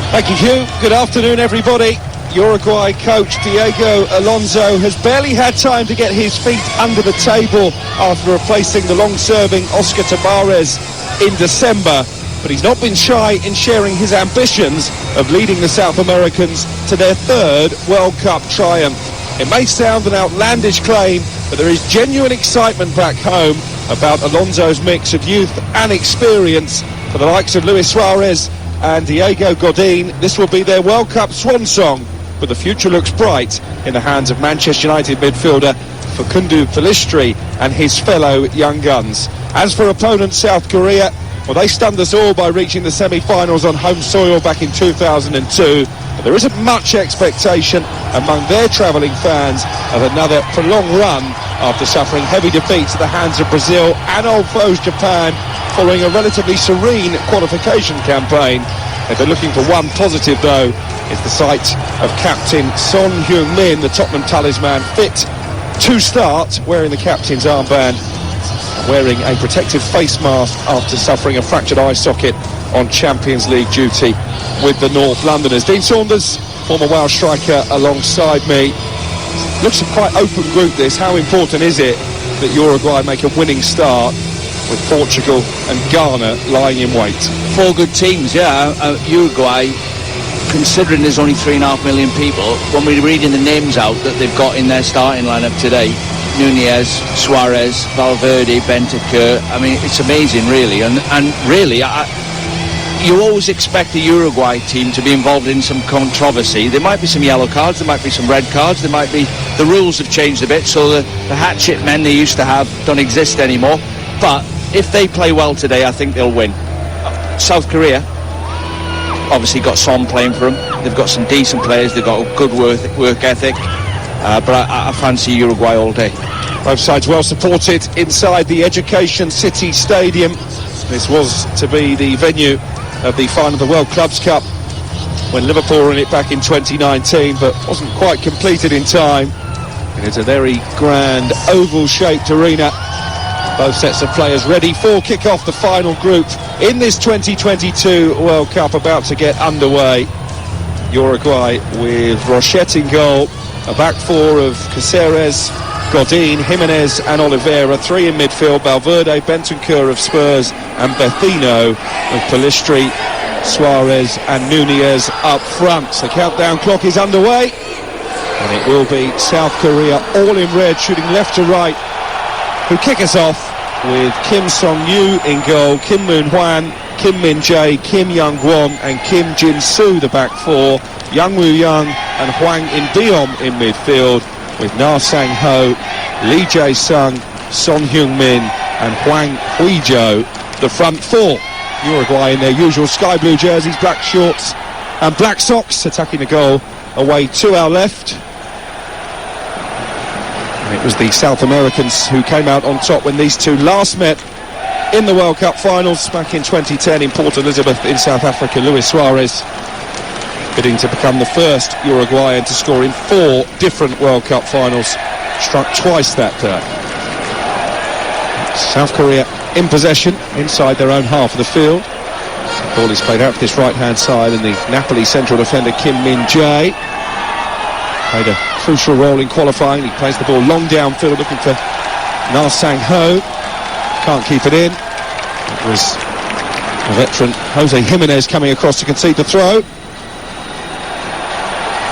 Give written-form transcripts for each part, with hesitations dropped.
Thank you, Hugh. Good afternoon, everybody. Uruguay coach Diego Alonso has barely had time to get his feet under the table after replacing the long-serving Oscar Tabarez in December, but he's not been shy in sharing his ambitions of leading the South Americans to their third World Cup triumph. It may sound an outlandish claim, but there is genuine excitement back home about Alonso's mix of youth and experience. For the likes of Luis Suarez and Diego Godin, this will be their World Cup swan song, but the future looks bright in the hands of Manchester United midfielder Facundo Pellistri and his fellow young guns. As for opponent South Korea, well, they stunned us all by reaching the semi-finals on home soil back in 2002, but there isn't much expectation among their travelling fans of another prolonged run after suffering heavy defeats at the hands of Brazil and old foes Japan following a relatively serene qualification campaign. If they're looking for one positive, though, is the sight of captain Son Heung-min, the Tottenham talisman, fit to start, wearing the captain's armband, wearing a protective face mask after suffering a fractured eye socket on Champions League duty with the North Londoners. Dean Saunders, former Wales striker, alongside me. Looks a quite open group, this. How important is it that Uruguay make a winning start with Portugal and Ghana lying in wait? Four good teams, yeah. Uruguay, considering there's only 3.5 million people, when we're reading the names out that they've got in their starting lineup today, Nunez, Suarez, Valverde, Bentancur, I mean, it's amazing, really. And really, you always expect the Uruguay team to be involved in some controversy. There might be some yellow cards, there might be some red cards, there might be... The rules have changed a bit, so the hatchet men they used to have don't exist anymore. But if they play well today, I think they'll win. South Korea obviously got Son playing for them. They've got some decent players, they've got a good work ethic. But I fancy Uruguay all day. Both sides well supported inside the Education City Stadium. This was to be the venue of the final of the World Clubs Cup when Liverpool were in it back in 2019, but wasn't quite completed in time. It is a very grand oval-shaped arena. Both sets of players ready for kick-off the final group in this 2022 World Cup about to get underway. Uruguay with Rochette in goal, a back four of Caceres, Godin, Jimenez and Oliveira, three in midfield, Valverde, Bentancur of Spurs and Bethino of Pellistri, Suarez and Nunez up front. The countdown clock is underway and it will be South Korea all in red, shooting left to right, who kick us off with Kim Song-yu in goal, Kim Moon-hwan, Kim Min-jae, Kim Young-won and Kim Jin-soo, the back four, Young Woo-young and Hwang In-beom in midfield, with Na Sang-ho, Lee Jae-sung, Son Heung-min and Hwang Hui-jo, the front four. Uruguay in their usual sky blue jerseys, black shorts and black socks, attacking the goal away to our left. And it was the South Americans who came out on top when these two last met in the World Cup finals back in 2010 in Port Elizabeth in South Africa. Luis Suarez bidding to become the first Uruguayan to score in 4 different World Cup finals, struck twice that day. South Korea in possession inside their own half of the field. The ball is played out to this right-hand side, and the Napoli central defender Kim Min-jae played a crucial role in qualifying. He plays the ball long downfield looking for Na Sang-ho. Can't keep it in. It was a veteran Jose Jimenez coming across to concede the throw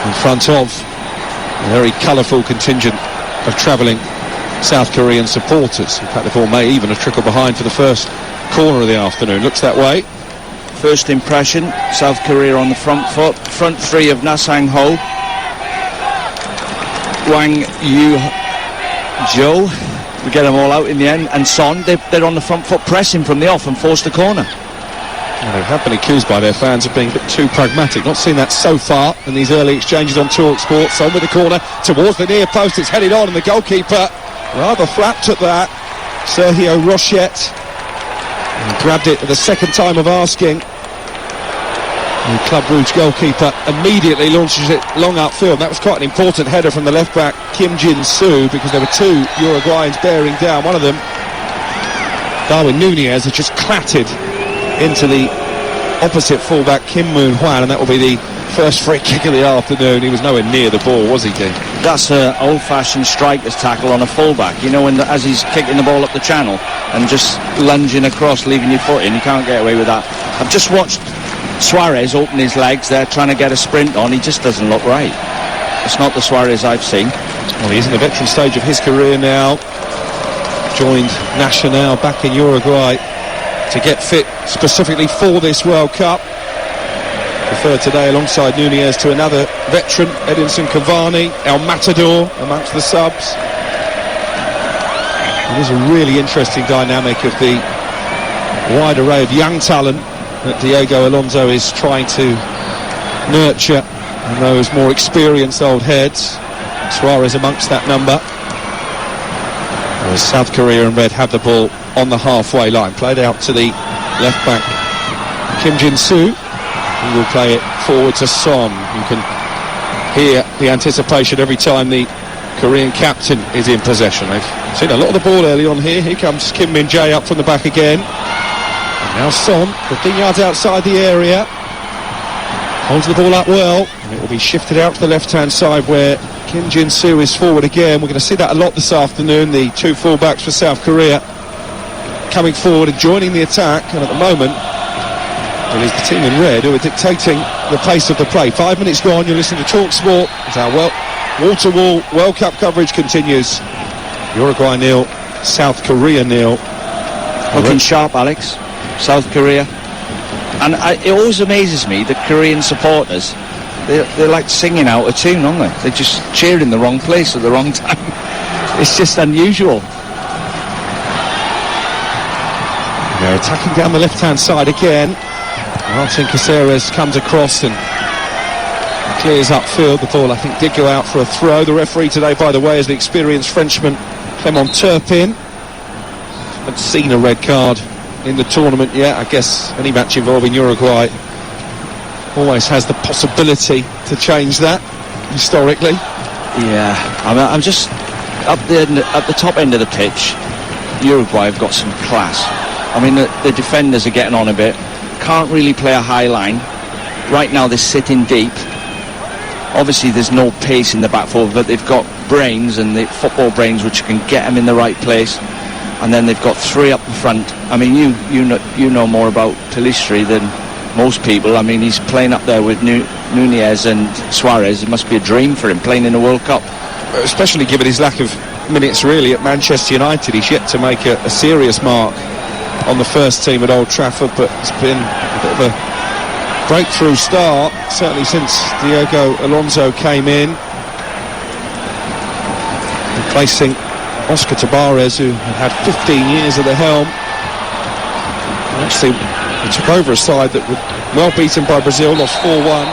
in front of a very colourful contingent of travelling South Korean supporters. In fact, the ball may even have trickled behind for the first corner of the afternoon. Looks that way. First impression, South Korea on the front foot. Front three of Na Sang-ho, Hwang Yu-jo, we get them all out in the end, and Son, they're on the front foot pressing from the off and forced a corner. Well, they have been accused by their fans of being a bit too pragmatic. Not seen that so far in these early exchanges on Talk Sport. Son with the corner towards the near post. It's headed on, and the goalkeeper rather flapped at that. Sergio Rochette, and grabbed it at the second time of asking. The Club Brugge goalkeeper immediately launches it long upfield. That was quite an important header from the left back Kim Jin-soo, because there were two Uruguayans bearing down. One of them, Darwin Nunez, had just clattered into the opposite fullback Kim Moon Hwan, and that will be the first free kick of the afternoon. He was nowhere near the ball, was he, Dean? That's an old-fashioned striker's tackle on a fullback. You know, as he's kicking the ball up the channel and just lunging across, leaving your foot in. You can't get away with that. I've just watched Suarez open his legs there, trying to get a sprint on. He just doesn't look right. It's not the Suarez I've seen. Well, he's in the veteran stage of his career now. Joined Nacional back in Uruguay to get fit specifically for this World Cup. Referred today alongside Nunez to another veteran, Edinson Cavani, El Matador, amongst the subs. It is a really interesting dynamic of the wide array of young talent that Diego Alonso is trying to nurture, and those more experienced old heads. Suarez amongst that number. As South Korea and Red have the ball on the halfway line, played out to the left back Kim Jin-soo. He will play it forward to Son. You can hear the anticipation every time the Korean captain is in possession. They've seen a lot of the ball early on here. Here comes Kim Min-jae up from the back again. And now Son, 15 yards outside the area, holds the ball up well, and it will be shifted out to the left-hand side where Kim Jin-soo is forward again. We're going to see that a lot this afternoon. The two full-backs for South Korea coming forward and joining the attack, and at the moment it is the team in red who are dictating the pace of the play. 5 minutes gone, you're listening to Talk Sport as our wall-to-wall World Cup coverage continues. Uruguay 0, South Korea 0. Looking sharp, Alex. South Korea. And it always amazes me, the Korean supporters, they're like singing out a tune, aren't they? They're just cheering in the wrong place at the wrong time. It's just unusual. They're attacking down the left-hand side again. Martin Caceres comes across and clears upfield. The ball, I think, did go out for a throw. The referee today, by the way, is the experienced Frenchman Clément Turpin. Haven't seen a red card in the tournament yet. I guess any match involving Uruguay always has the possibility to change that, historically. Yeah, I'm just at the top end of the pitch. Uruguay have got some class. I mean, the defenders are getting on a bit. Can't really play a high line. Right now they're sitting deep. Obviously there's no pace in the back four, but they've got brains, and the football brains, which can get them in the right place. And then they've got three up the front. I mean, you know more about Pelistri than most people. I mean, he's playing up there with Nunez and Suarez. It must be a dream for him playing in a World Cup. Especially given his lack of minutes, really, at Manchester United. He's yet to make a serious mark on the first team at Old Trafford, but it's been a bit of a breakthrough start, certainly since Diego Alonso came in, replacing Oscar Tabarez, who had 15 years at the helm. And actually, he took over a side that was well beaten by Brazil, lost 4-1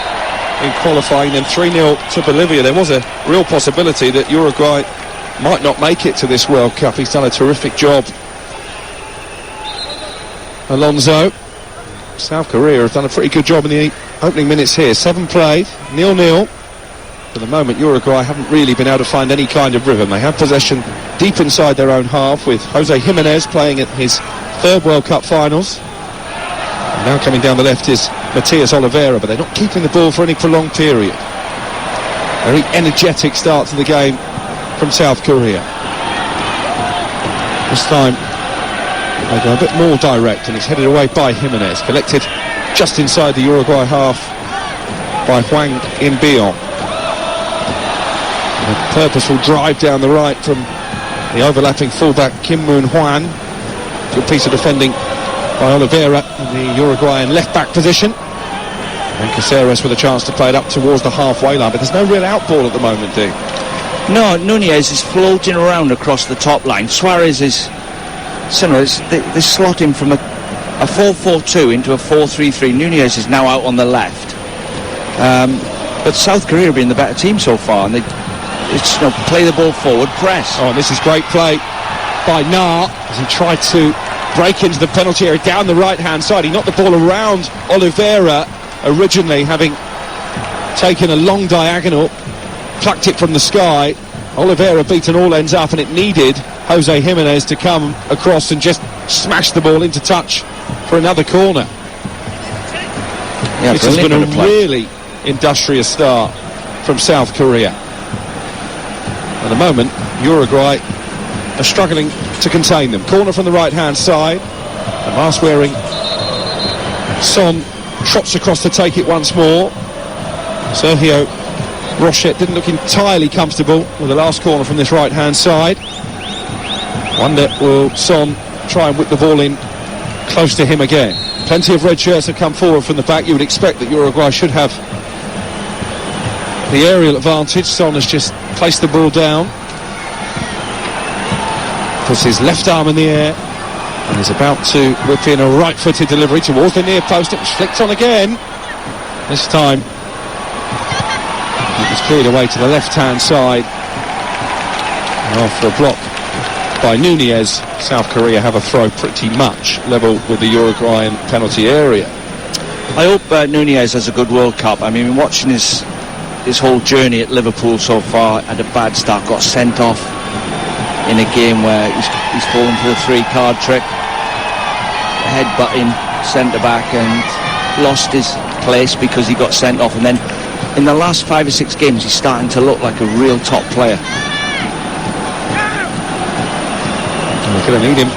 in qualifying, then 3-0 to Bolivia. There was a real possibility that Uruguay might not make it to this World Cup. He's done a terrific job, Alonso. South Korea have done a pretty good job in the opening minutes here. 7 played, 0-0. For the moment, Uruguay haven't really been able to find any kind of rhythm. They have possession deep inside their own half, with Jose Jimenez playing at his 3rd World Cup finals. And now coming down the left is Matias Oliveira, but they're not keeping the ball for any prolonged period. Very energetic start to the game from South Korea. This time they go a bit more direct, and it's headed away by Jimenez, collected just inside the Uruguay half by Hwang In-beom. A purposeful drive down the right from the overlapping fullback Kim Moon Hwan. Good piece of defending by Oliveira in the Uruguayan left-back position. And Caceres with a chance to play it up towards the halfway line, but there's no real outball at the moment, Dean. No, Nunez is floating around across the top line. Suarez is similar. They slot him from a 4-4-2 into a 4-3-3. Nunez is now out on the left. But South Korea have been the better team so far, and it's play the ball forward, press. Oh, and this is great play by Na as he tried to break into the penalty area down the right-hand side. He knocked the ball around Oliveira, originally having taken a long diagonal, plucked it from the sky. Oliveira beaten all ends up, and it needed Jose Jimenez to come across and just smash the ball into touch for another corner. Yeah, this has been a really industrious start from South Korea. At the moment, Uruguay are struggling to contain them. Corner from the right-hand side. The mask-wearing Son trots across to take it once more. Sergio Rochette didn't look entirely comfortable with the last corner from this right-hand side. Wonder will Son try and whip the ball in close to him again. Plenty of red shirts have come forward from the back. You would expect that Uruguay should have the aerial advantage. Son has just placed the ball down, puts his left arm in the air, and is about to whip in a right-footed delivery towards the near post. It was flicked on again. This time it was cleared away to the left-hand side. And after a block by Nunez, South Korea have a throw pretty much level with the Uruguayan penalty area. I hope Nunez has a good World Cup. I mean, watching his whole journey at Liverpool so far, had a bad start, got sent off in a game where he's fallen for the 3-card trick, headbutting centre-back, and lost his place because he got sent off. And then in the last 5 or 6 games, he's starting to look like a real top player. We're going to need him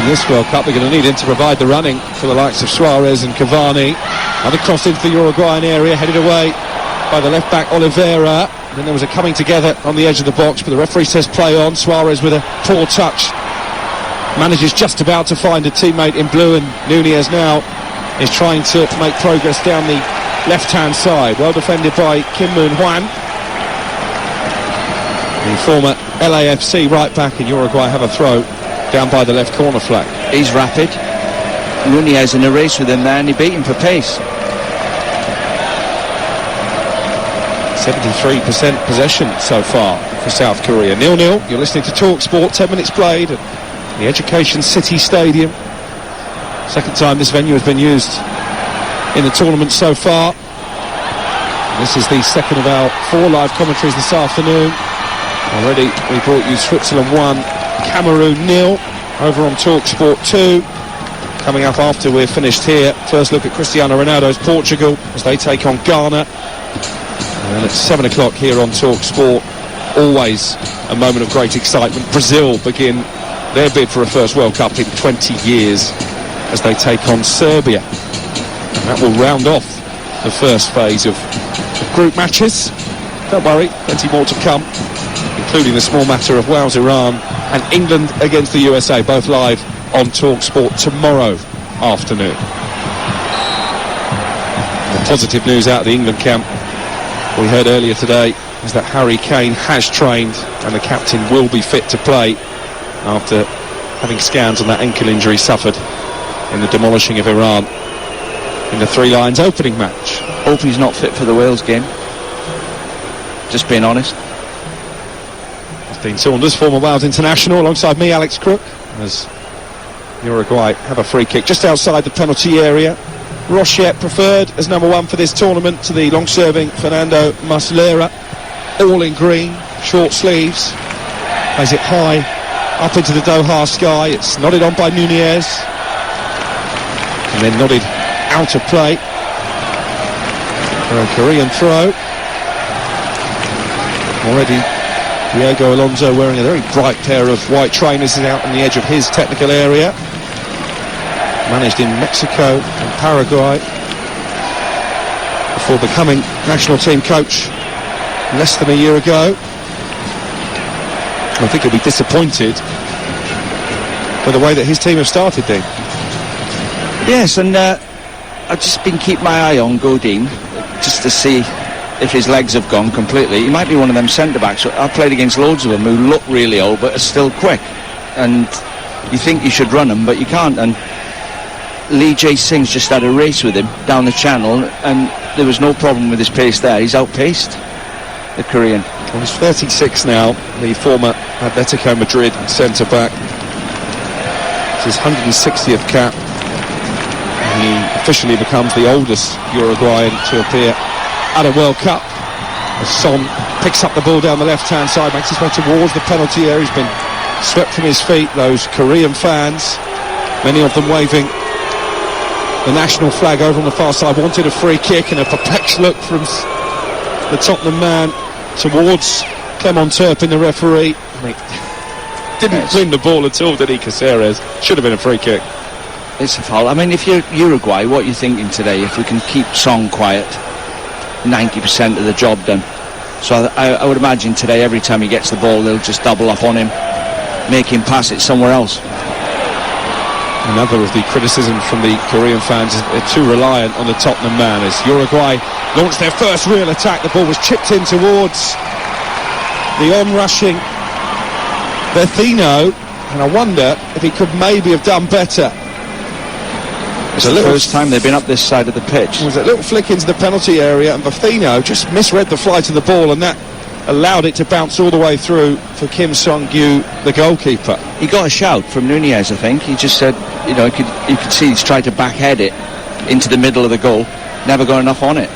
in this World Cup. We're going to need him to provide the running for the likes of Suarez and Cavani. Another cross into the Uruguayan area, headed away by the left-back Oliveira. Then there was a coming together on the edge of the box, but the referee says play on. Suarez with a poor touch manages just about to find a teammate in blue, and Nunez now is trying to make progress down the left-hand side. Well defended by Kim Moon-hwan. The former LAFC right-back in Uruguay have a throw down by the left corner flag. He's rapid. Nunez in a race with him there, and he beat him for pace. 73% possession so far for South Korea. 0-0. You're listening to Talk Sport. 10 minutes played at the Education City Stadium. Second time this venue has been used in the tournament so far. This is the second of our 4 live commentaries this afternoon. Already we brought you Switzerland 1, Cameroon 0 over on Talk Sport 2. Coming up after we're finished here, first look at Cristiano Ronaldo's Portugal as they take on Ghana. And at 7 o'clock here on Talk Sport, always a moment of great excitement. Brazil begin their bid for a first World Cup in 20 years as they take on Serbia. And that will round off the first phase of group matches. Don't worry, plenty more to come, including the small matter of Wales-Iran and England against the USA, both live on Talk Sport tomorrow afternoon. The positive news out of the England camp we heard earlier today is that Harry Kane has trained and the captain will be fit to play after having scans on that ankle injury suffered in the demolishing of Iran in the Three Lions opening match. Hope he's not fit for the Wales game. Just being honest. Dean Saunders, former Wales international, alongside me, Alex Crook, as Uruguay have a free kick just outside the penalty area. Rochette preferred as number 1 for this tournament to the long-serving Fernando Muslera. All in green, short sleeves. Plays it high up into the Doha sky. It's nodded on by Nunez. And then nodded out of play for a Korean throw. Already Diego Alonso wearing a very bright pair of white trainers is out on the edge of his technical area. Managed in Mexico and Paraguay before becoming national team coach less than a year ago. I think he'll be disappointed with the way that his team have started, Dean. Yes, and I've just been keeping my eye on Godin just to see if his legs have gone completely. He might be one of them centre-backs. I've played against loads of them who look really old but are still quick, and you think you should run them but you can't. And Lee J. Singh's just had a race with him down the channel, and there was no problem with his pace there. He's outpaced the Korean. Well, he's 36 now, the former Atletico Madrid centre-back. It's his 160th cap. He officially becomes the oldest Uruguayan to appear at a World Cup. As Son picks up the ball down the left-hand side, makes his way towards the penalty area. He's been swept from his feet. Those Korean fans, many of them waving the national flag over on the far side, wanted a free kick, and a perplexed look from the Tottenham man towards Clement Turpin, the referee. Didn't win the ball at all, did he, Caceres? Should have been a free kick. It's a foul. I mean, if you're Uruguay, what are you thinking today? If we can keep Song quiet, 90% of the job done. So I would imagine today, every time he gets the ball, they'll just double up on him, make him pass it somewhere else. Another of the criticisms from the Korean fans is they're too reliant on the Tottenham man. As Uruguay launched their first real attack, the ball was chipped in towards the on-rushing Vecino, and I wonder if he could maybe have done better. It's the first time they've been up this side of the pitch. It was a little flick into the penalty area, and Vecino just misread the flight of the ball, and that allowed it to bounce all the way through for Kim Song-gyu, the goalkeeper. He got a shout from Nunez, I think. He just said, you know, you could see he's tried to backhead it into the middle of the goal. Never got enough on it.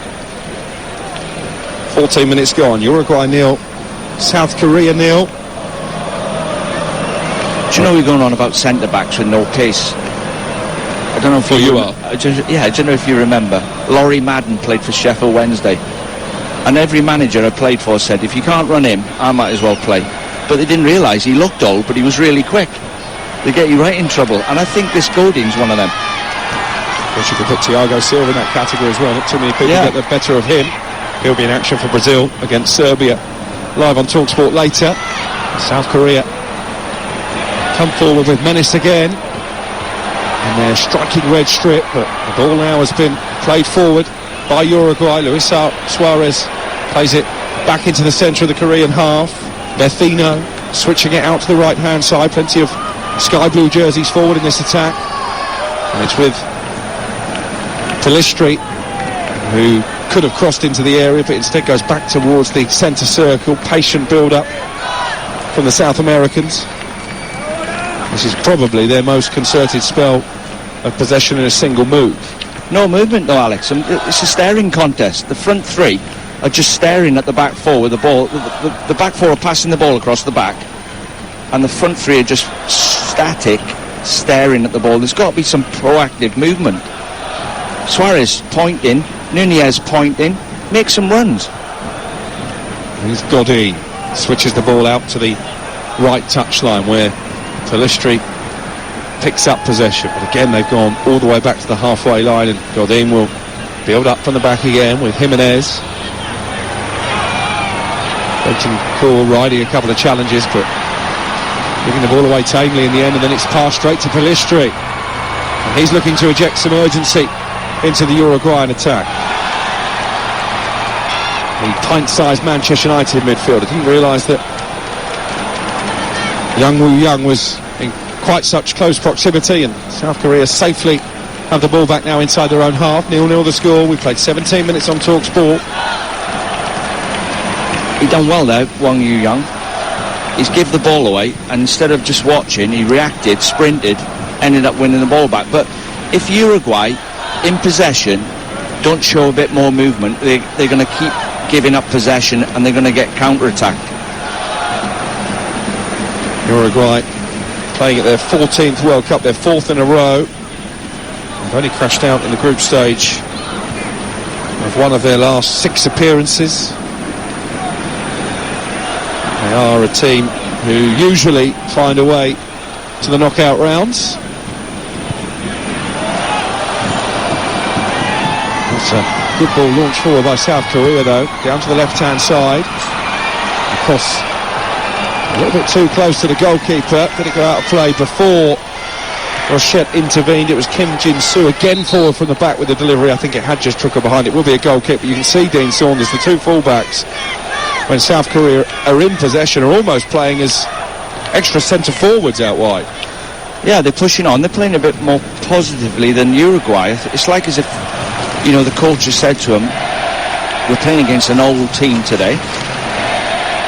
14 minutes gone. Uruguay 0, South Korea 0. Do you know we're going on about centre-backs with no pace? I don't know if you are. I don't know if you remember. Laurie Madden played for Sheffield Wednesday. And every manager I played for said, if you can't run him, I might as well play. But they didn't realise he looked old, but he was really quick. They get you right in trouble. And I think this Godin's one of them. Well, you could put Thiago Silva in that category as well. Not too many people get the better of him. He'll be in action for Brazil against Serbia. Live on TalkSport later. South Korea come forward with menace again. And they're striking red strip, but the ball now has been played forward by Uruguay. Luis Suarez plays it back into the centre of the Korean half. Vecino switching it out to the right-hand side. Plenty of sky blue jerseys forward in this attack. And it's with Pelistri, who could have crossed into the area, but instead goes back towards the centre circle. Patient build-up from the South Americans. This is probably their most concerted spell of possession in a single move. No movement though, Alex. It's a staring contest. The front three are just staring at the back four with the ball. The back four are passing the ball across the back, and the front three are just static, staring at the ball. There's got to be some proactive movement. Suarez pointing, Nunez pointing, make some runs. Here's Godin, switches the ball out to the right touchline where Pelistri picks up possession, but again they've gone all the way back to the halfway line, and Godin will build up from the back again with Jimenez. Cool riding a couple of challenges, but giving the ball away tamely in the end, and then it's passed straight to Pelistri, and he's looking to eject some urgency into the Uruguayan attack. The pint-sized Manchester United midfielder didn't realise that Young Woo Young was in quite such close proximity, and South Korea safely have the ball back now inside their own half. 0-0 the score. We've played 17 minutes on TalkSport. He done well there, Wang Yu Young. He's give the ball away, and instead of just watching, he reacted, sprinted, ended up winning the ball back. But if Uruguay, in possession, don't show a bit more movement, they're going to keep giving up possession, and they're going to get counter-attacked. Uruguay playing at their 14th World Cup, their 4th in a row. They've only crashed out in the group stage of one of their last 6 appearances. They are a team who usually find a way to the knockout rounds. It's a good ball launched forward by South Korea though, down to the left-hand side. Across a little bit too close to the goalkeeper. Did it go out of play before Rochette intervened? It was Kim Jin-soo again forward from the back with the delivery. I think it had just trickled behind. It will be a goal kick, but you can see Dean Saunders, the two fullbacks, when South Korea are in possession, are almost playing as extra centre forwards out wide. Yeah, they're pushing on. They're playing a bit more positively than Uruguay. It's like as if, you know, the coach has said to them, we're playing against an old team today.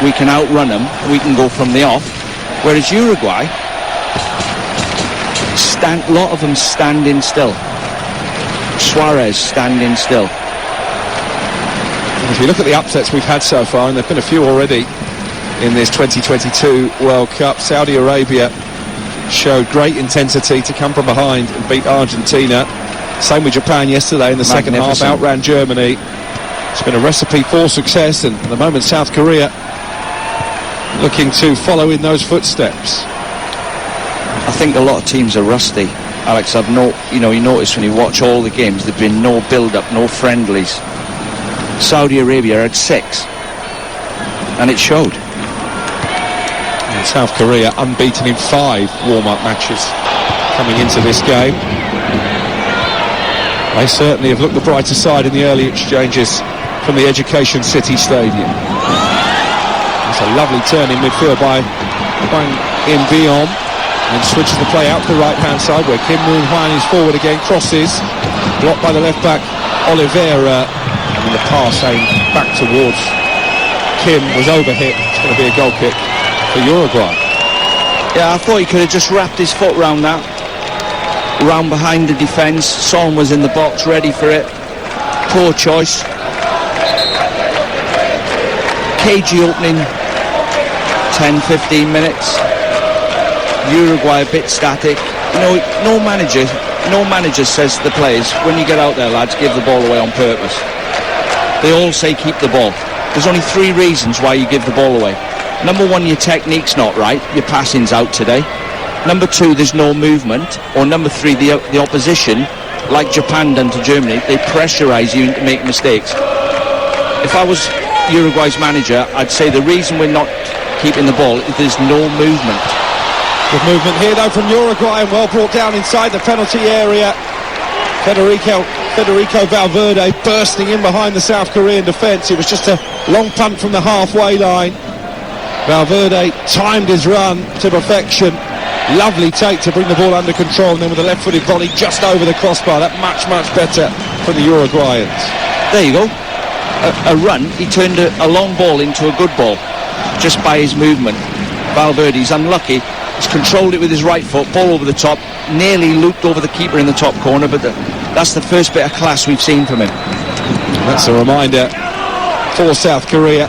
We can outrun them, we can go from the off. Whereas Uruguay, a lot of them standing still. Suarez standing still. If you look at the upsets we've had so far, and there have been a few already in this 2022 World Cup, Saudi Arabia showed great intensity to come from behind and beat Argentina. Same with Japan yesterday in the second half, outran Germany. It's been a recipe for success, and at the moment South Korea looking to follow in those footsteps. I think a lot of teams are rusty, Alex. You notice when you watch all the games, there've been no build-up, no friendlies. Saudi Arabia had 6, and it showed. And South Korea unbeaten in 5 warm-up matches coming into this game. They certainly have looked the brighter side in the early exchanges from the Education City Stadium. It's a lovely turn in midfield by Hwang In-beom, and switches the play out to the right-hand side where Kim Moon-hwan is forward again, crosses, blocked by the left-back Oliveira, and the pass aimed back towards Kim was overhit. It's going to be a goal kick for Uruguay. Yeah, I thought he could have just wrapped his foot round that. Round behind the defence. Son was in the box ready for it. Poor choice. Cagey opening 10-15 minutes. Uruguay a bit static. You know, no manager says to the players, when you get out there, lads, give the ball away on purpose. They all say keep the ball. There's only 3 reasons why you give the ball away. Number 1, your technique's not right. Your passing's out today. Number 2, there's no movement. Or number 3, the opposition, like Japan done to Germany, they pressurise you to make mistakes. If I was Uruguay's manager, I'd say the reason we're not keeping the ball is there's no movement. Good movement here though from Uruguay, and well brought down inside the penalty area. Federico Valverde bursting in behind the South Korean defence. It was just a long punt from the halfway line. Valverde timed his run to perfection. Lovely take to bring the ball under control, and then with a left-footed volley just over the crossbar. That much better for the Uruguayans. There you go. A run, he turned a long ball into a good ball just by his movement. Valverde's unlucky. He's controlled it with his right foot, ball over the top, nearly looped over the keeper in the top corner, but that's the first bit of class we've seen from him. That's a reminder for South Korea.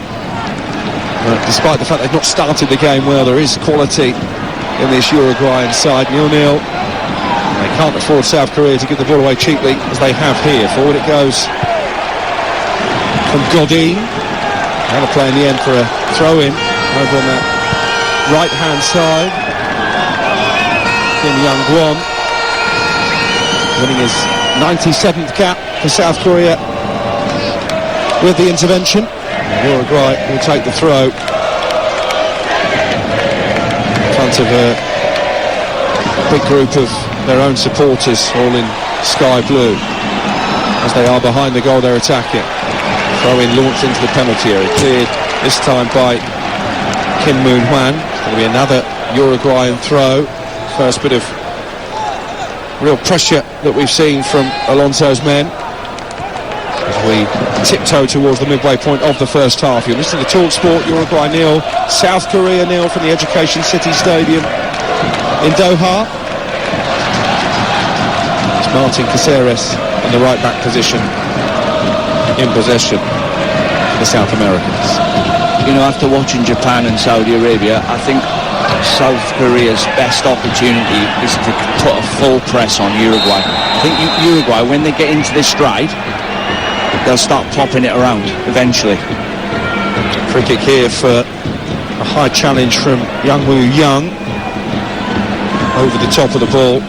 Despite the fact they've not started the game well, there is quality in this Uruguayan side. 0-0. They can't afford South Korea to give the ball away cheaply as they have here. Forward it goes from Godin. And a play in the end for a throw-in over on that right-hand side. Kim Young-gwon winning his 97th cap for South Korea with the intervention. Uruguay will take the throw in front of a big group of their own supporters, all in sky blue. As they are behind the goal, they're attacking. Throw-in launched into the penalty area, cleared this time by Kim Moon-hwan. It's going to be another Uruguayan throw. First bit of real pressure that we've seen from Alonso's men as we tiptoe towards the midway point of the first half. You're listening to TalkSport. Uruguay 0, South Korea 0 from the Education City Stadium in Doha. It's Martin Caceres in the right back position in possession for the South Americans. You know, after watching Japan and Saudi Arabia, I think South Korea's best opportunity is to put a full press on Uruguay. I think Uruguay, when they get into this stride, they'll start popping it around eventually. Free kick here for a high challenge from Young-woo Young. Over the top of the ball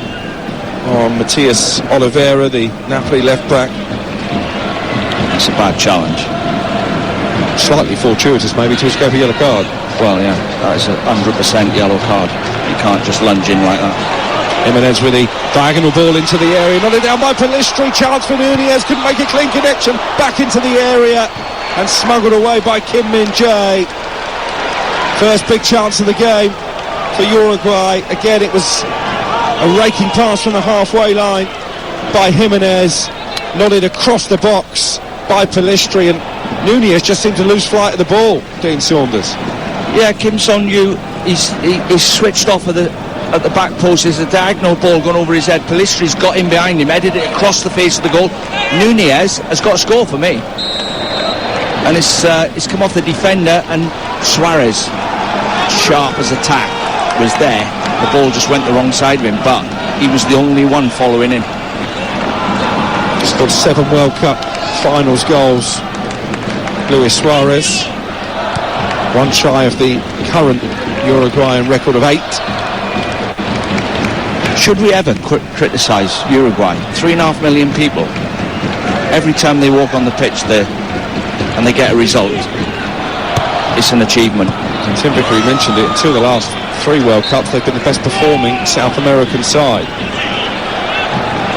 on Matias Oliveira, the Napoli left back. It's a bad challenge. Slightly fortuitous maybe to escape a yellow card. Well, yeah, that is a 100% yellow card. You can't just lunge in like that. Jimenez with the diagonal ball into the area, nodded down by Pelistri. Chance for Nunez, couldn't make a clean connection. Back into the area and smuggled away by Kim Min-jae. First big chance of the game for Uruguay. Again, it was a raking pass from the halfway line by Jimenez, nodded across the box by Pelistri, and Nunez just seemed to lose flight of the ball. Dean Saunders. Yeah, Kim Son-yu, he's switched off at the back post. There's a diagonal ball gone over his head. Pelistri's got in behind him, headed it across the face of the goal. Nunez has got a score for me, and it's come off the defender, and Suarez, sharp as a tack, was there. The ball just went the wrong side of him, but he was the only one following in. Scored 7 World Cup finals goals. Luis Suarez, one shy of the current Uruguayan record of 8. Should we ever criticise Uruguay? 3.5 million people. Every time they walk on the pitch there and they get a result, it's an achievement. And Tim Vickery mentioned it, until the last 3 World Cups they've been the best performing South American side.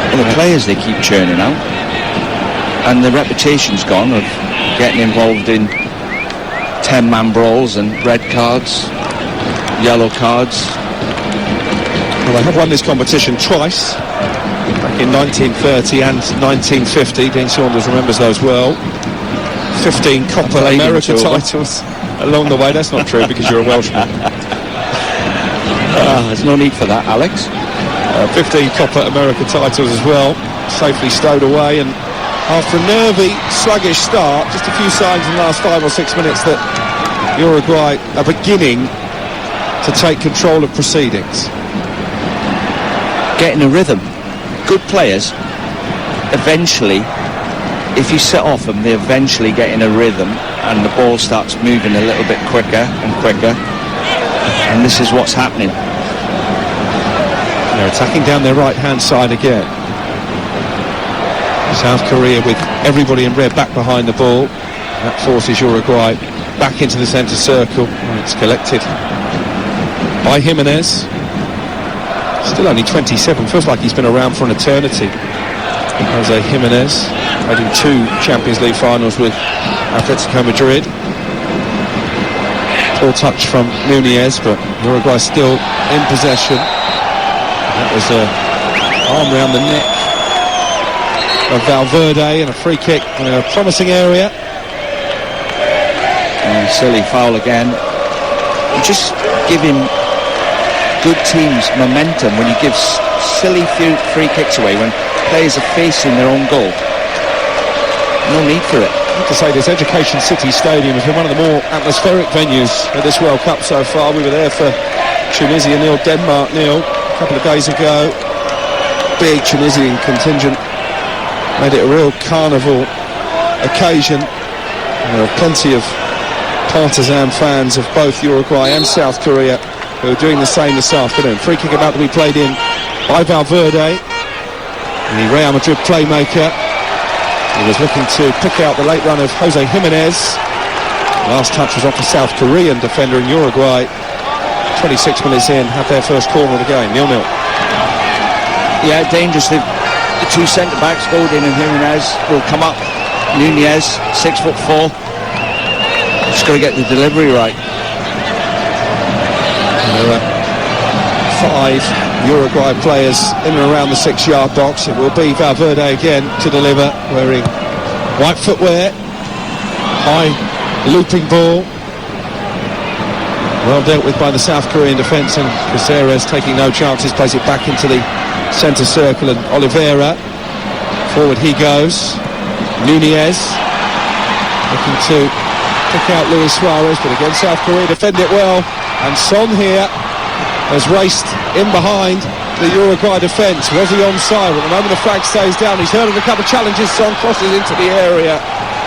And the players they keep churning out, and the reputation's gone of getting involved in 10-man brawls and red cards, yellow cards. Well, they have won this competition twice, back in 1930 and 1950. Dean Saunders remembers those well. 15 Copa America titles along the way. That's not true because you're a Welshman. There's no need for that, Alex. 15 Copa America titles as well, safely stowed away, and after a nervy, sluggish start, just a few signs in the last 5 or 6 minutes that Uruguay are beginning to take control of proceedings. Getting a rhythm. Good players, eventually, if you set off them, they eventually get in a rhythm and the ball starts moving a little bit quicker and quicker, and this is what's happening. They're attacking down their right-hand side again. South Korea with everybody in red back behind the ball. That forces Uruguay back into the centre circle. And it's collected by Jimenez. Still only 27. Feels like he's been around for an eternity. Jose Jimenez played in 2 Champions League finals with Atletico Madrid. Poor touch from Nunez, but Uruguay still in possession. That was an arm round the neck of Valverde, and a free kick in a promising area. And silly foul again. You just giving good teams momentum when you give silly free kicks away when players are facing their own goal. No need for it. I have to say, this Education City Stadium has been one of the more atmospheric venues at this World Cup so far. We were there for Tunisia 0, Denmark 0 a couple of days ago. Big Tunisian contingent made it a real carnival occasion. There are plenty of partisan fans of both Uruguay and South Korea who are doing the same this afternoon. Free kick about to be played in by Valverde, the Real Madrid playmaker. He was looking to pick out the late run of Jose Jimenez. Last touch was off the South Korean defender in Uruguay. 26 minutes in, have their first corner of the game, 0-0. Yeah, dangerous. The 2 centre-backs, Godin and Jimenez, will come up. Nunez, 6'4". Just got to get the delivery right. There are 5 Uruguay players in and around the 6-yard box. It will be Valverde again to deliver, wearing white footwear, high looping ball. Well dealt with by the South Korean defence, and Caceres taking no chances, plays it back into the centre circle, and Oliveira, forward he goes. Nunez looking to pick out Luis Suarez, but again South Korea defend it well, and Son here has raced in behind the Uruguay defence. Was he onside? At the moment the flag stays down. He's hurdled a couple of challenges. Son crosses into the area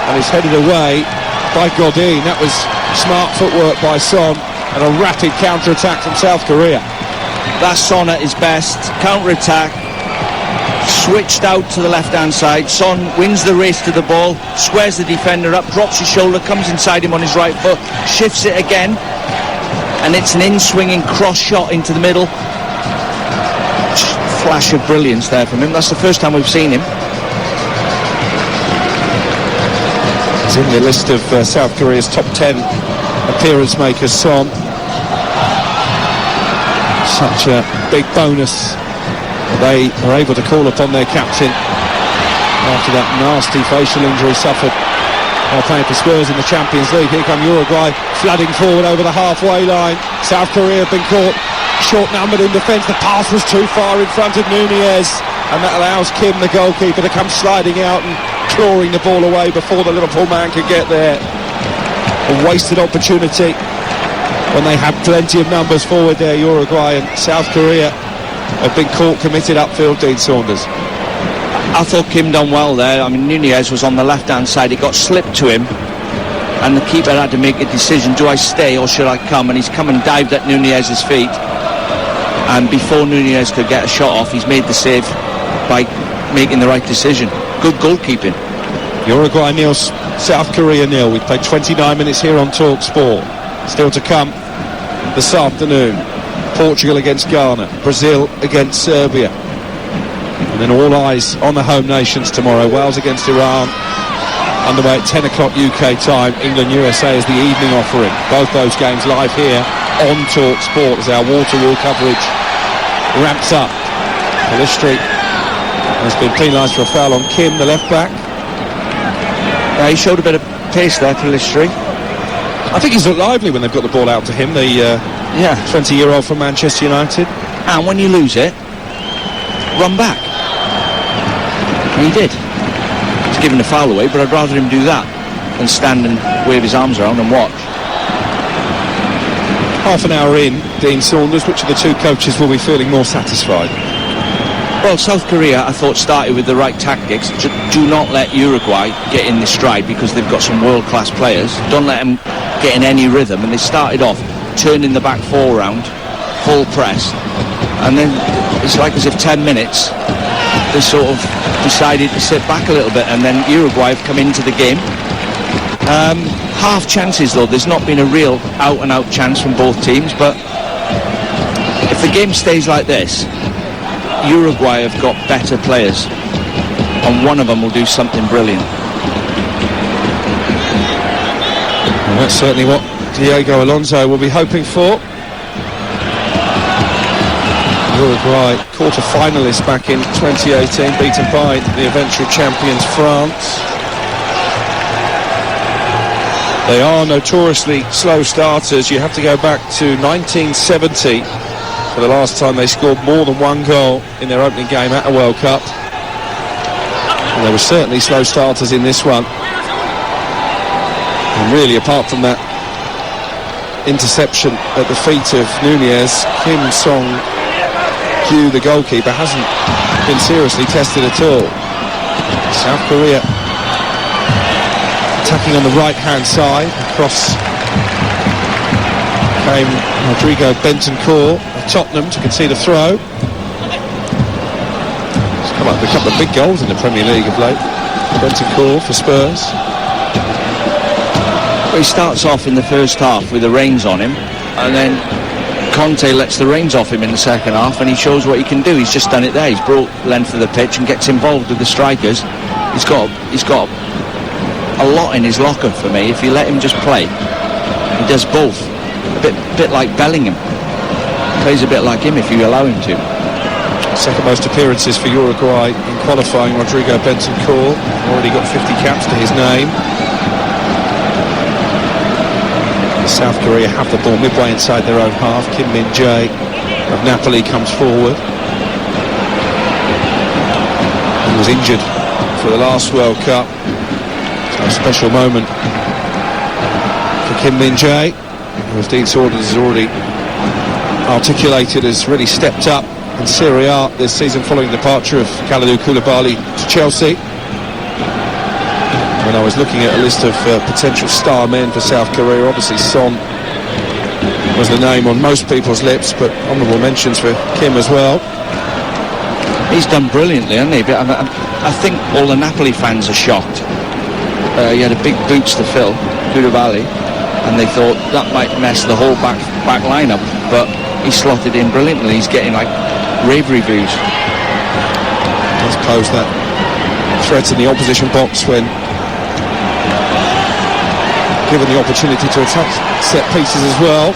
and is headed away by Godin. That was smart footwork by Son, and a rapid counter-attack from South Korea. That's Son at his best. Counter-attack, switched out to the left-hand side. Son wins the race to the ball, squares the defender up, drops his shoulder, comes inside him on his right foot, shifts it again, and it's an in-swinging cross shot into the middle. Flash of brilliance there from him. That's the first time we've seen him. He's in the list of South Korea's top 10 appearance makers, Son. Such a big bonus. They are able to call upon their captain after that nasty facial injury suffered while playing for Spurs in the Champions League. Here come Uruguay flooding forward over the halfway line. South Korea have been caught short-numbered in defence. The pass was too far in front of Nunez, and that allows Kim, the goalkeeper, to come sliding out and clawing the ball away before the Liverpool man could get there. A wasted opportunity when they had plenty of numbers forward there, Uruguay, and South Korea have been caught committed upfield, Dean Saunders. I thought Kim done well there. I mean, Nunez was on the left-hand side. It got slipped to him, and the keeper had to make a decision. Do I stay or should I come? And he's come and dived at Nunez's feet. And before Nunez could get a shot off, he's made the save by making the right decision. Good goalkeeping. Uruguay 0, South Korea 0. We've played 29 minutes here on Talk Sport. Still to come this afternoon. Portugal against Ghana, Brazil against Serbia. And then all eyes on the home nations tomorrow. Wales against Iran, underway at 10 o'clock UK time. England USA is the evening offering. Both those games live here on Talk Sport as our wall-to-wall coverage ramps up. Pelistri has been penalised for a foul on Kim, the left back. He showed a bit of pace there, Pelistri. I think he's looked lively when they've got the ball out to him, the 20-year-old from Manchester United. And when you lose it, run back. And he did. He's given the foul away, but I'd rather him do that than stand and wave his arms around and watch. Half an hour in, Dean Saunders, which of the two coaches will be feeling more satisfied? Well, South Korea, I thought, started with the right tactics. Do not let Uruguay get in the stride because they've got some world-class players. Don't let them get in any rhythm. And they started off turning the back four round, full press. And then it's like as if 10 minutes, they sort of decided to sit back a little bit. And then Uruguay have come into the game. Half chances, though. There's not been a real out-and-out chance from both teams. But if the game stays like this, Uruguay have got better players, and one of them will do something brilliant. Well, that's certainly what Diego Alonso will be hoping for. Uruguay, quarter-finalists back in 2018, beaten by the eventual champions France. They are notoriously slow starters. You have to go back to 1970 for the last time they scored more than one goal in their opening game at a World Cup. And there were certainly slow starters in this one. And really, apart from that interception at the feet of Nunez, Kim Song-kyu, the goalkeeper, hasn't been seriously tested at all. South Korea attacking on the right-hand side. Across came Rodrigo Bentancur of Tottenham to concede a throw. He's come up with a couple of big goals in the Premier League of late. Bentancur for Spurs. Well, he starts off in the first half with the reins on him, and then Conte lets the reins off him in the second half, and he shows what he can do. He's just done it there. He's brought length of the pitch and gets involved with the strikers. He's got a lot in his locker for me. If you let him just play, he does both. A bit like Bellingham. Plays a bit like him if you allow him to. Second most appearances for Uruguay in qualifying, Rodrigo Bentancur. Already got 50 caps to his name. South Korea have the ball midway inside their own half. Kim Min-jae of Napoli comes forward. He was injured for the last World Cup. So a special moment for Kim Min-jae, who, as Dean Saunders has already articulated, has really stepped up in Serie A this season following the departure of Kalidou Koulibaly to Chelsea. When I was looking at a list of potential star men for South Korea, obviously Son was the name on most people's lips, but honourable mentions for Kim as well. He's done brilliantly, hasn't he? But I think all the Napoli fans are shocked. He had a big boots to fill, Koulibaly, and they thought that might mess the whole back line up, but he slotted in brilliantly. He's getting like rave reviews. Let's pose that threat in the opposition box when given the opportunity to attack set pieces as well.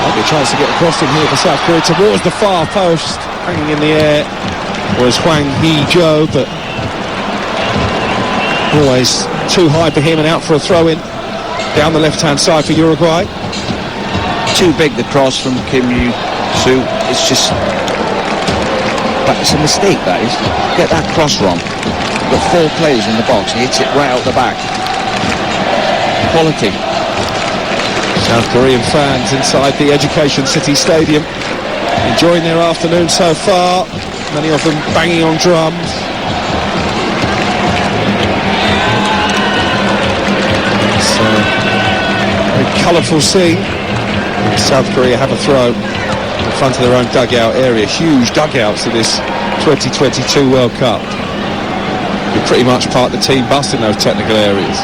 Might be a chance to get across in here for South Korea towards the far post. Hanging in the air was Hwang Hee-jo, but always too high for him and out for a throw-in down the left-hand side for Uruguay. Too big, the cross from Kim Yu-soo. It's just... It's a mistake, that is. Get that cross wrong. You've got four players in the box. He hits it right out the back. Quality. South Korean fans inside the Education City Stadium enjoying their afternoon so far. many of them banging on drums. It's a very colourful scene. South Korea have a throw in front of their own dugout area. Huge dugouts of this 2022 World Cup. You pretty much park the team bus in those technical areas.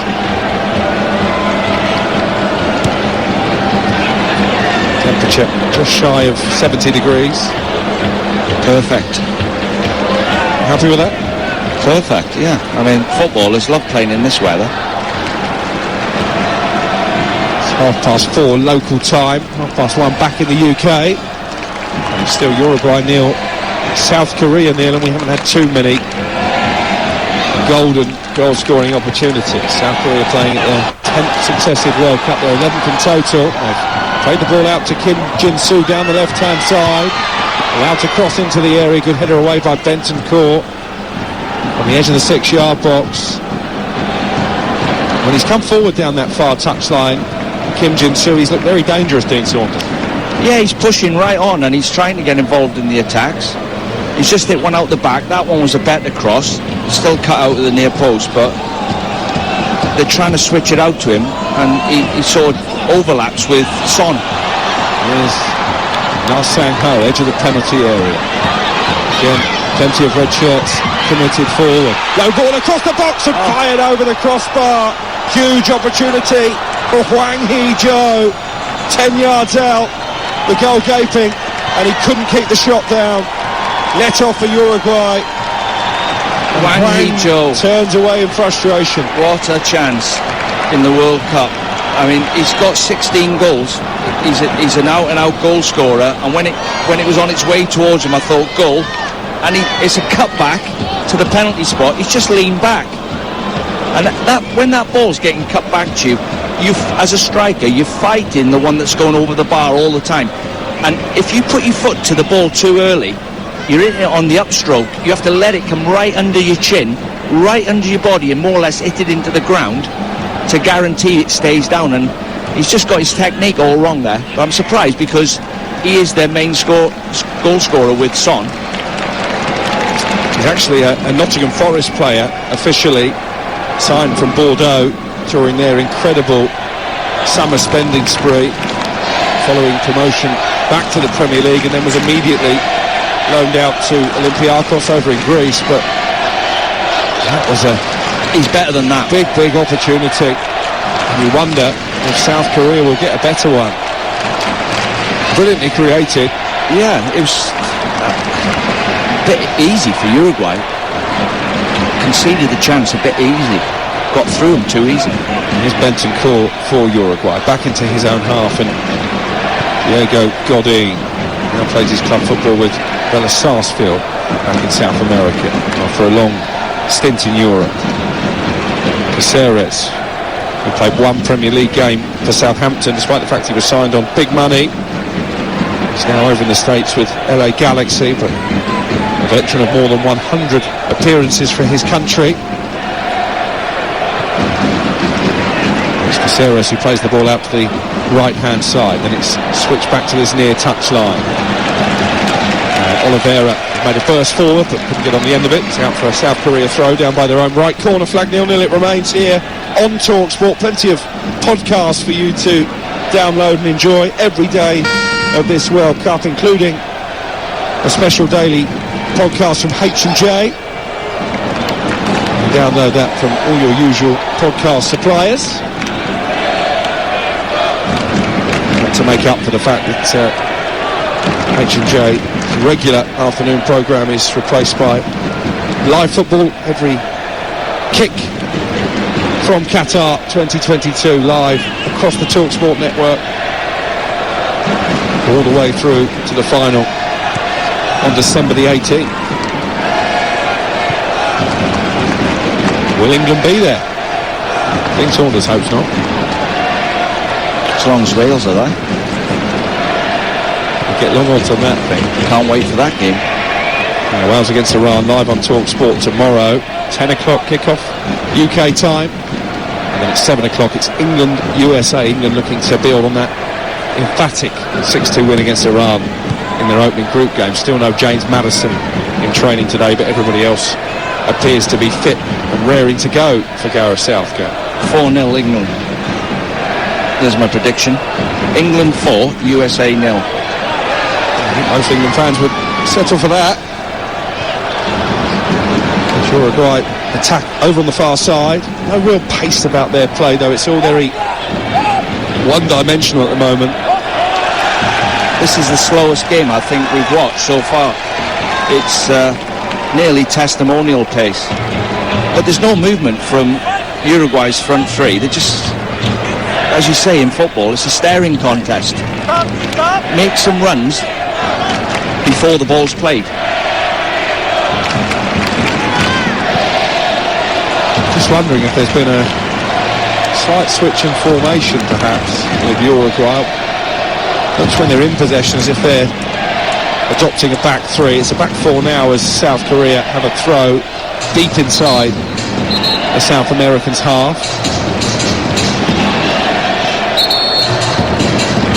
Temperature just shy of 70 degrees. Perfect. Happy with that? Perfect, yeah. I mean, footballers love playing in this weather. 4:30 local time, 1:30 back in the UK. And still Uruguay nil, South Korea nil, and we haven't had too many golden goal-scoring opportunities. South Korea playing at their 10th successive World Cup, their 11th in total. They've played the ball out to Kim Jin-soo down the left-hand side. Allowed to cross into the area, good header away by Benton Court on the edge of the 6-yard box. When he's come forward down that far touchline, Kim Jin-soo, he's looked very dangerous, Dean Saunders. Yeah, he's pushing right on and he's trying to get involved in the attacks. He's just hit one out the back. That one was a better cross. Still cut out of the near post, but they're trying to switch it out to him, and he sort of overlaps with Son. Here's Na Sang-ho, edge of the penalty area. Again, plenty of red shirts committed forward. Low ball across the box and fired over the crossbar. Huge opportunity for Hwang Hee-jo. 10 yards out, the goal gaping, and he couldn't keep the shot down. Let off for Uruguay. Hwang Hee-jo turns away in frustration. What a chance in the World Cup. I mean, he's got 16 goals. He's an out-and-out goal scorer, and when it was on its way towards him, I thought goal, and it's a cut back to the penalty spot. He's just leaned back, and when that ball's getting cut back to you, as a striker, you're fighting the one that's going over the bar all the time, and if you put your foot to the ball too early, you're in it on the upstroke. You have to let it come right under your chin, right under your body, and more or less hit it into the ground to guarantee it stays down. And he's just got his technique all wrong there. But I'm surprised because he is their main goal scorer with Son. He's actually a Nottingham Forest player, officially signed from Bordeaux during their incredible summer spending spree following promotion back to the Premier League, and then was immediately loaned out to Olympiacos over in Greece. But that was he's better than that. Big opportunity. And you wonder if South Korea will get a better one. Brilliantly created. Yeah, it was a bit easy for Uruguay. Conceded the chance a bit easy. Got through him too easy. Here's Benton Court for Uruguay, back into his own half, and Diego Godin now plays his club football with Vélez Sarsfield back in South America after a long stint in Europe. Caceres, who played one Premier League game for Southampton despite the fact he was signed on big money. He's now over in the States with LA Galaxy, but a veteran of more than 100 appearances for his country. It's Caceres who plays the ball out to the right-hand side, then it's switched back to this near touchline. Oliveira made a burst forward but couldn't get on the end of it. It's out for a South Korea throw down by their own right corner flag. 0-0 it remains here on TalkSport. Plenty of podcasts for you to download and enjoy every day of this World Cup, including a special daily podcast from H&J. Download that from all your usual podcast suppliers. To make up for the fact that H&J regular afternoon programme is replaced by live football every kick from Qatar 2022 live across the TalkSport network all the way through to the final on December the 18th. Will England be there? Dean Saunders hopes not. As long as Wales are there. Get long odds on that thing. Can't wait for that game. Wales against Iran live on TalkSport tomorrow. 10 o'clock kickoff UK time, and then at 7 o'clock it's England USA. England looking to build on that emphatic 6-2 win against Iran in their opening group game. Still no James Maddison in training today, but everybody else appears to be fit and raring to go for Gareth Southgate. 4-0 England. There's my prediction. England 4, USA 0. I think most England fans would settle for that. Uruguay attack over on the far side. No real pace about their play, though. It's all very one-dimensional at the moment. This is the slowest game I think we've watched so far. It's nearly testimonial pace. But there's no movement from Uruguay's front three. They're just, as you say in football, it's a staring contest. Make some runs before the ball's played. Just wondering if there's been a slight switch in formation, perhaps, with Uruguay. Looks when they're in possession as if they're adopting a back three. It's a back four now as South Korea have a throw deep inside the South Americans' half.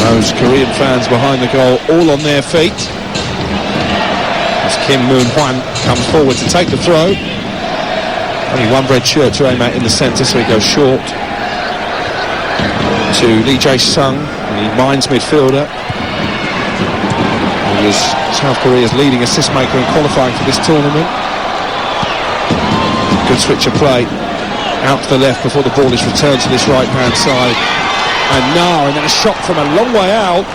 Those Korean fans behind the goal all on their feet as Kim Moon-hwan comes forward to take the throw. Only one red shirt to aim at in the centre, so he goes short to Lee Jae-sung, the Mines midfielder, who is South Korea's leading assist maker in qualifying for this tournament. Good switch of play out to the left before the ball is returned to this right-hand side. And then a shot from a long way out.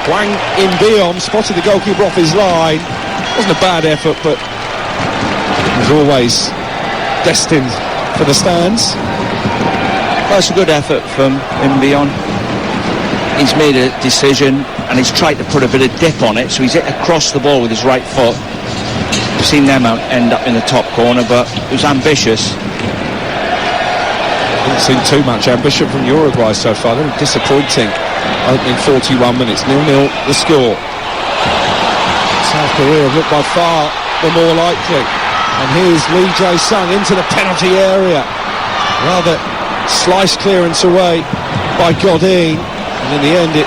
Hwang In-beom spotted the goalkeeper off his line. Wasn't a bad effort, but as always, destined for the stands. Well, it's a good effort from In-beom. He's made a decision and he's tried to put a bit of dip on it, so he's hit across the ball with his right foot. We've seen them end up in the top corner, but it was ambitious. I haven't seen too much ambition from Uruguay so far. They're disappointing opening 41 minutes. 0-0 the score. South Korea have looked by far the more likely. And here's Lee Jae-sung into the penalty area. Rather slice clearance away by Godin. And in the end it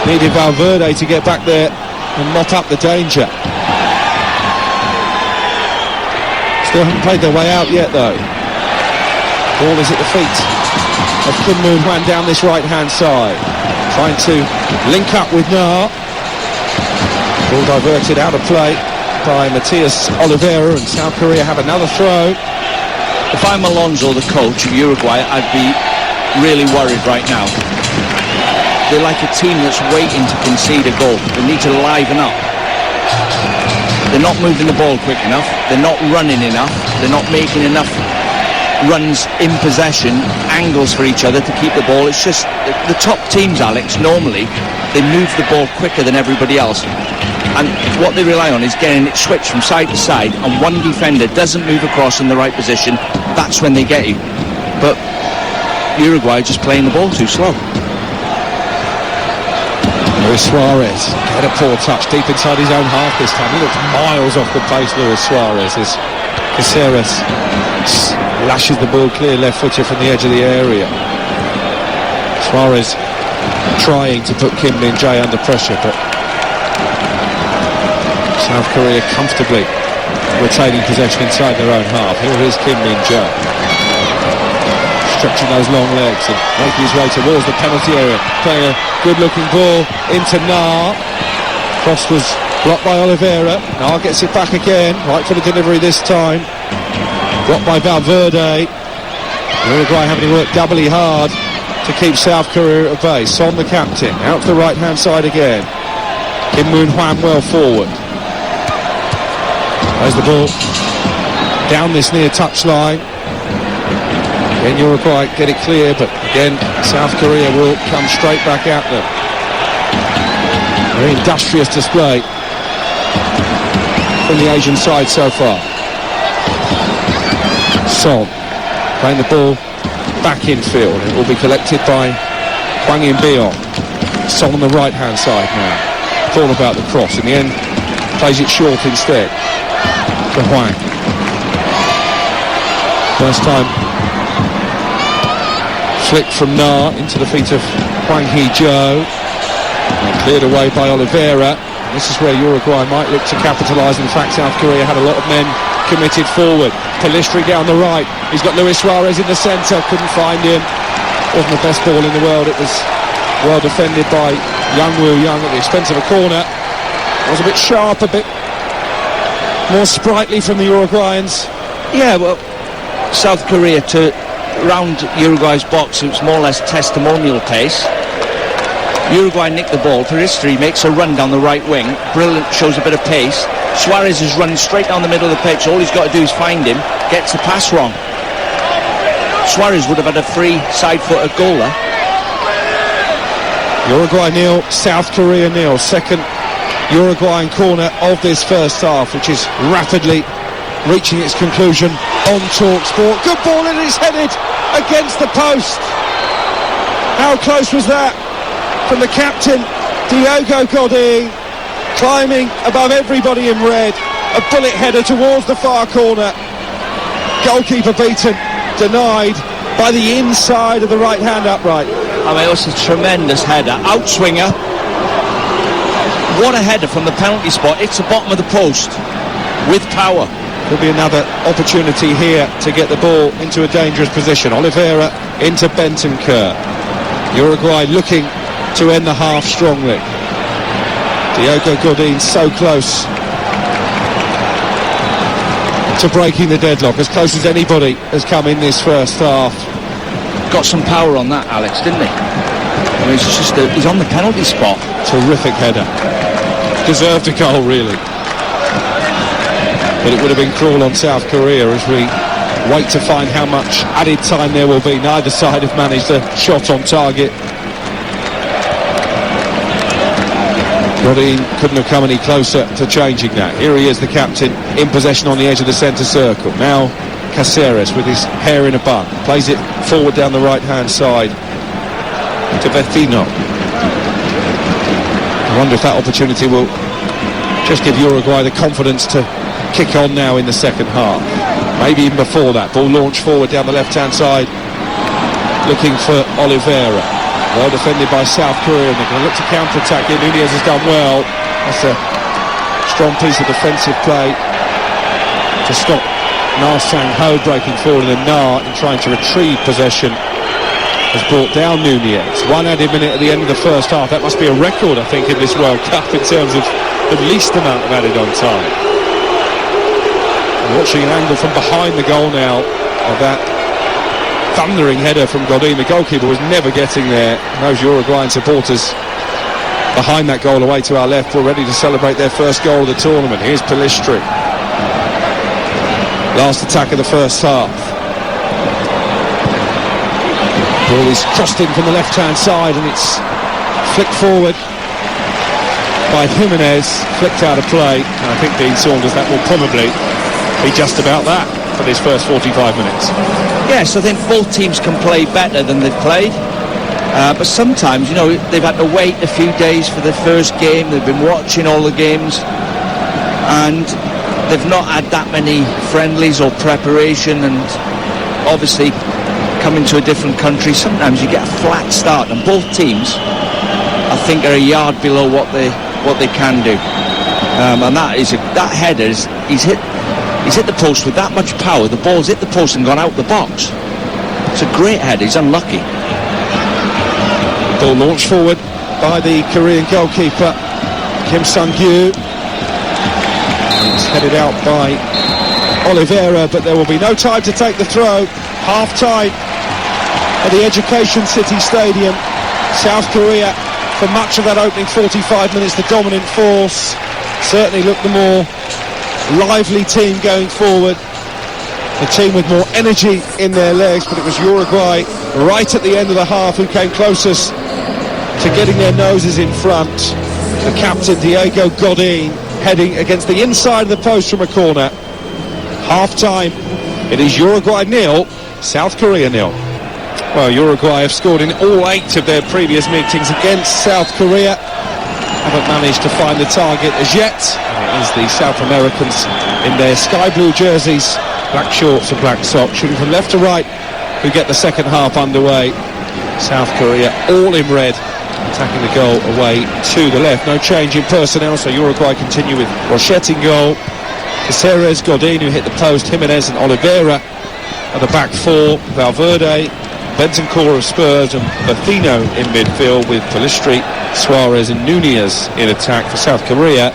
needed Valverde to get back there and mop up the danger. Still haven't played their way out yet though. Ball is at the feet of Kim Moon-hwan down this right-hand side. Trying to link up with Na. Ball diverted out of play by Matias Oliveira, and South Korea have another throw. If I'm Alonso, the coach of Uruguay, I'd be really worried right now. They're like a team that's waiting to concede a goal. They need to liven up. They're not moving the ball quick enough. They're not running enough. They're not making enough runs in possession, angles for each other to keep the ball. It's just the top teams, Alex, normally they move the ball quicker than everybody else, and what they rely on is getting it switched from side to side, and one defender doesn't move across in the right position, that's when they get you. But Uruguay just playing the ball too slow. Luis Suarez get a poor touch deep inside his own half this time. He looks miles off the pace, Luis Suarez, as Caceres lashes the ball clear left-footed from the edge of the area. Suarez trying to put Kim Min-jae under pressure, but South Korea comfortably retaining possession inside their own half. Here is Kim Min-jae stretching those long legs and making his way towards the penalty area, playing a good-looking ball into Na. Cross was blocked by Oliveira. Na gets it back again, right for the delivery this time. Blocked by Valverde. Uruguay having to work doubly hard to keep South Korea at bay. Son, the captain, out to the right-hand side again. Kim Moon-hwan well forward. There's the ball down this near touchline. Again, Uruguay get it clear, but again, South Korea will come straight back at them. Very industrious display from the Asian side so far. Son playing the ball back infield. It will be collected by Hwang In-beom. Son on the right-hand side now. Thought about the cross. In the end, plays it short instead to Hwang. First time flick from Na into the feet of Hwang Hee-jo. And cleared away by Oliveira. This is where Uruguay might look to capitalise. In fact, South Korea had a lot of men committed forward. Pellistri down the right. He's got Luis Suarez in the centre. Couldn't find him. Wasn't the best ball in the world. It was well defended by Woo Young at the expense of a corner. It was a bit sharp, a bit more sprightly from the Uruguayans. Yeah, well, South Korea to round Uruguay's box, it was more or less testimonial pace. Uruguay nicked the ball. Pellistri makes a run down the right wing. Brilliant, shows a bit of pace. Suarez is running straight down the middle of the pitch. All he's got to do is find him. Gets the pass wrong. Suarez would have had a free side-footed goal there. Uruguay 0, South Korea 0. Second Uruguayan corner of this first half, which is rapidly reaching its conclusion on TalkSport. Good ball, and it's headed against the post. How close was that from the captain, Diego Godin, climbing above everybody in red. A bullet header towards the far corner. Goalkeeper beaten, denied by the inside of the right-hand upright. I mean, it was a tremendous header. Outswinger. What a header from the penalty spot. It's the bottom of the post with power. There'll be another opportunity here to get the ball into a dangerous position. Oliveira into Bentancur. Uruguay looking to end the half strongly. Diego Godin so close to breaking the deadlock, as close as anybody has come in this first half. Got some power on that, Alex, didn't he? I mean, he's on the penalty spot. Terrific header. Deserved a goal, really. But it would have been cruel on South Korea as we wait to find how much added time there will be. Neither side have managed a shot on target. Godin couldn't have come any closer to changing that. Here he is, the captain, in possession on the edge of the centre circle. Now Caceres with his hair in a bun. Plays it forward down the right-hand side to Vecino. I wonder if that opportunity will just give Uruguay the confidence to kick on now in the second half. Maybe even before that. Ball launched forward down the left-hand side, looking for Oliveira. Well defended by South Korea, and they're going to look to counter-attack here. Nunez has done well. That's a strong piece of defensive play to stop Na Sang-ho breaking forward, and then Na, in trying to retrieve possession, has brought down Nunez. One added minute at the end of the first half. That must be a record, I think, in this World Cup in terms of the least amount of added on time. I'm watching an angle from behind the goal now of that thundering header from Godin. The goalkeeper was never getting there. Those Uruguayan supporters behind that goal away to our left were ready to celebrate their first goal of the tournament. Here's Pellistri. Last attack of the first half. Ball is crossed in from the left-hand side, and it's flicked forward by Jimenez, flicked out of play. And I think Dean Saunders, that will probably be just about that for this first 45 minutes. Yes, I think both teams can play better than they've played. But sometimes, you know, they've had to wait a few days for their first game. They've been watching all the games, and they've not had that many friendlies or preparation, and obviously coming to a different country, sometimes you get a flat start, and both teams, I think, are a yard below what they can do. And that header is he's hit the post with that much power. The ball's hit the post and gone out the box. It's a great header. He's unlucky. Ball launched forward by the Korean goalkeeper Kim Sung-gyu. It's headed out by Oliveira, but there will be no time to take the throw. Half time at the Education City Stadium. South Korea, for much of that opening 45 minutes, the dominant force. Certainly looked the more lively team going forward, the team with more energy in their legs, but it was Uruguay right at the end of the half who came closest to getting their noses in front. The captain, Diego Godin, heading against the inside of the post from a corner. Half time, it is Uruguay 0, South Korea 0. Well, Uruguay have scored in all 8 of their previous meetings against South Korea. Haven't managed to find the target as yet. And it is the South Americans in their sky blue jerseys, black shorts and black socks, shooting from left to right, who get the second half underway. South Korea all in red attacking the goal away to the left. No change in personnel, so Uruguay continue with Rochette in goal, Caceres, Godin, who hit the post, Jimenez and Oliveira at the back four, Valverde, Bentancur of Spurs and Berthino in midfield, with Pelistri, Suarez and Nunez in attack for South Korea.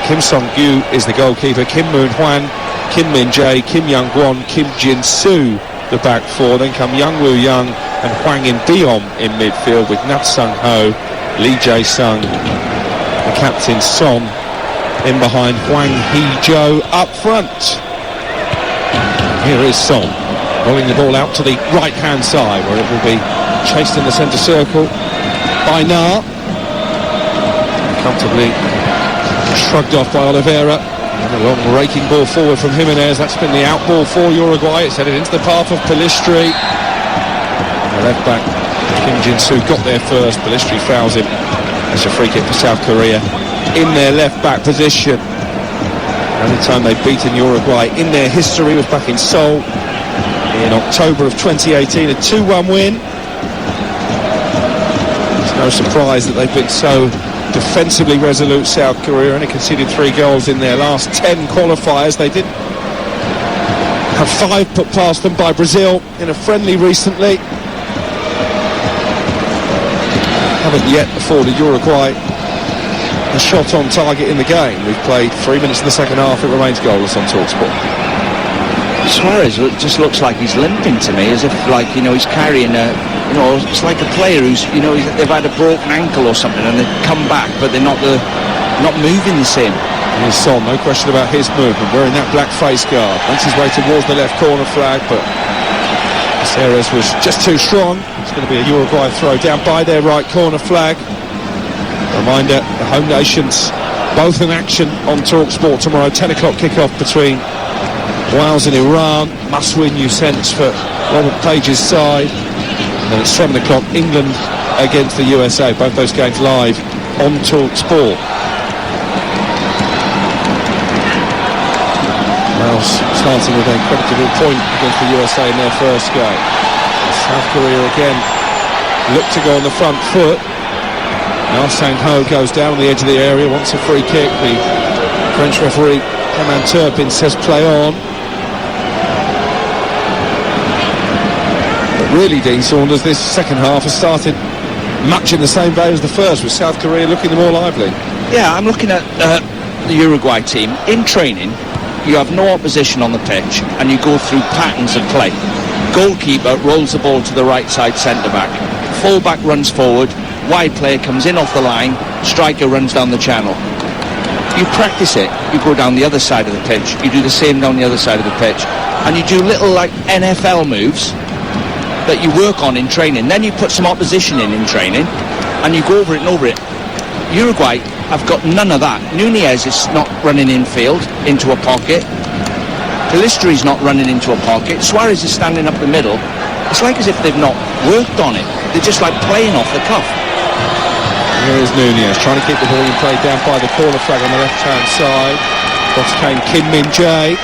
Kim Song-gyu is the goalkeeper, Kim Moon-hwan, Kim Min-jae, Kim Young-won, Kim Jin-soo the back four. Then come Young Woo-young and Hwang In-beom in midfield, with Nat Sung-ho, Lee Jae-sung, the captain Son in behind Hwang Hee-jo up front. Here is Son rolling the ball out to the right hand side, where it will be chased in the centre circle by Na, comfortably shrugged off by Oliveira, and a long raking ball forward from Jimenez. That's been the out ball for Uruguay. It's headed into the path of Pelistri, and the left back Kim Jin-soo got there first. Pelistri fouls him. That's a free kick for South Korea in their left back position. The only time they've beaten Uruguay in their history was back in Seoul in October of 2018, a 2-1 win. It's no surprise that they've been so defensively resolute. South Korea only conceded 3 goals in their last 10 qualifiers. They did have 5 put past them by Brazil in a friendly recently. Haven't yet afforded Uruguay a shot on target in the game. We've played 3 minutes in the second half. It remains goalless on TalkSport. Suarez just looks like he's limping to me, as if, like, you know, he's carrying a, you know, it's like a player who's, you know, they've had a broken ankle or something and they've come back, but they're not moving the same. Here's Son, no question about his movement, wearing that black face guard. Makes his way towards the left corner flag, but Caceres was just too strong. It's going to be a Uruguay throw down by their right corner flag. Reminder, the home nations both in action on TalkSport tomorrow. 10 o'clock kick-off between Wales and Iran. Must-win, you sense, for Robert Page's side. And then at 7 o'clock, England against the USA. Both those games live on TalkSport. Wales starting with a creditable point against the USA in their first game. South Korea again look to go on the front foot. Now Sang-ho goes down on the edge of the area, wants a free kick. The French referee, Kaman Turpin, says play on. But really, Dean Saunders, this second half has started much in the same vein as the first, with South Korea looking the more lively. Yeah, I'm looking at the Uruguay team. In training, you have no opposition on the pitch and you go through patterns of play. Goalkeeper rolls the ball to the right side centre-back. Full-back runs forward. Wide player comes in off the line. Striker runs down the channel. You practice it. You go down the other side of the pitch. You do the same down the other side of the pitch. And you do little, like, NFL moves that you work on in training. Then you put some opposition in training and you go over it and over it. Uruguay have got none of that. Nunez is not running infield into a pocket. Pelistri's not running into a pocket. Suarez is standing up the middle. It's like as if they've not worked on it. They're just like playing off the cuff. Here is Nunez trying to keep the ball in play down by the corner flag on the left-hand side. Cross came Kim Min-jae.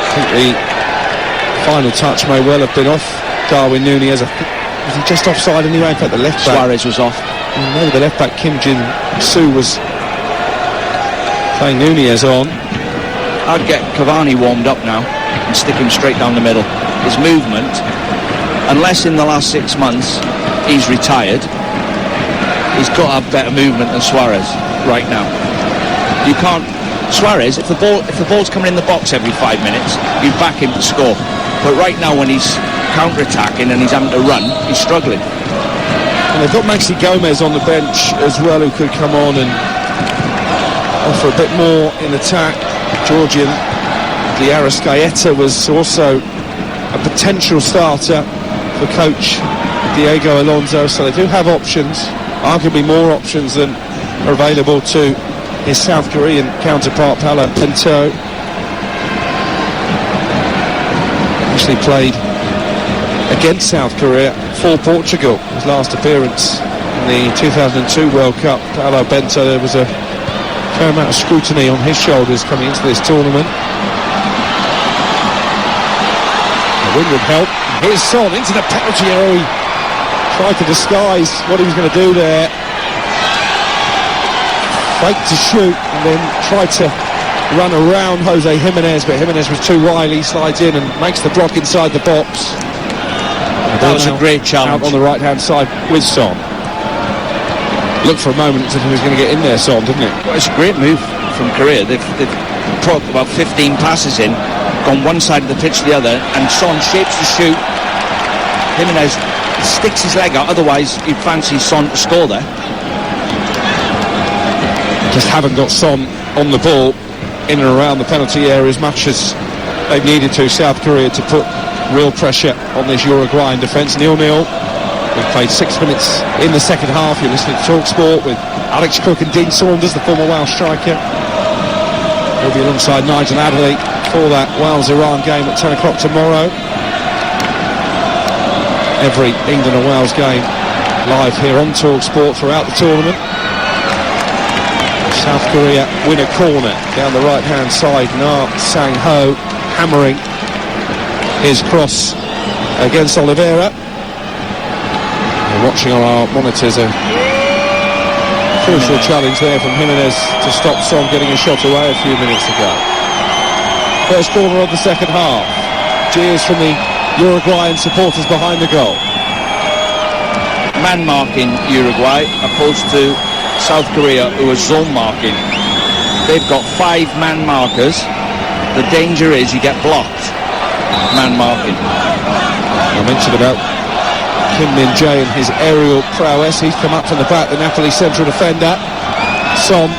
I think the final touch may well have been off Darwin Nunez. Was he just offside anyway? In fact, the left back Suarez was off. Maybe the left back Kim Jin-soo was playing Nunez on. I'd get Cavani warmed up now and stick him straight down the middle. His movement, unless in the last 6 months he's retired, he's got to have better movement than Suarez right now. You can't. Suarez, if the ball's coming in the box every 5 minutes, you back him to score. But right now, when he's counter-attacking and he's having to run, he's struggling. And they've got Maxi Gomez on the bench as well, who could come on and offer a bit more in attack. Georgian Diarra was also a potential starter for coach Diego Alonso, so they do have options, arguably more options than are available to his South Korean counterpart Paulo Bento. Actually played against South Korea for Portugal, his last appearance in the 2002 World Cup. Paulo Bento, there was a fair amount of scrutiny on his shoulders coming into this tournament. The win would help. Here's Son into the penalty area. tried to disguise what he was going to do there. Faked to shoot and then tried to run around Jose Jimenez, but Jimenez was too wily, slides in and makes the block inside the box. That was a great challenge. Out on the right-hand side with Son. Looked for a moment as if he was going to get in there, Son, didn't it? Well, it's a great move from Korea. They've put about 15 passes in, gone one side of the pitch to the other, and Son shapes the shoot. Jimenez sticks his leg out, otherwise you'd fancy Son to score there. Just haven't got Son on the ball in and around the penalty area as much as they've needed to, South Korea, to put real pressure on this Uruguayan defence. 0-0. We've played 6 minutes in the second half. You're listening to TalkSport with Alex Cook and Dean Saunders, the former Wales striker. He'll be alongside Nigel Adderley for that Wales-Iran game at 10 o'clock tomorrow. Every England and Wales game live here on TalkSport throughout the tournament. South Korea win a corner down the right-hand side. Na Sang-ho hammering his cross against Oliveira. We're watching on our monitors a crucial challenge there from Jimenez to stop Son getting a shot away a few minutes ago. First corner of the second half. Cheers from the Uruguayan supporters behind the goal. Man marking Uruguay opposed to South Korea, who are zone marking. They've got 5 man markers. The danger is you get blocked. Man marking. I mentioned about Kim Min-jae and his aerial prowess. He's come up from the back, the Napoli central defender. Son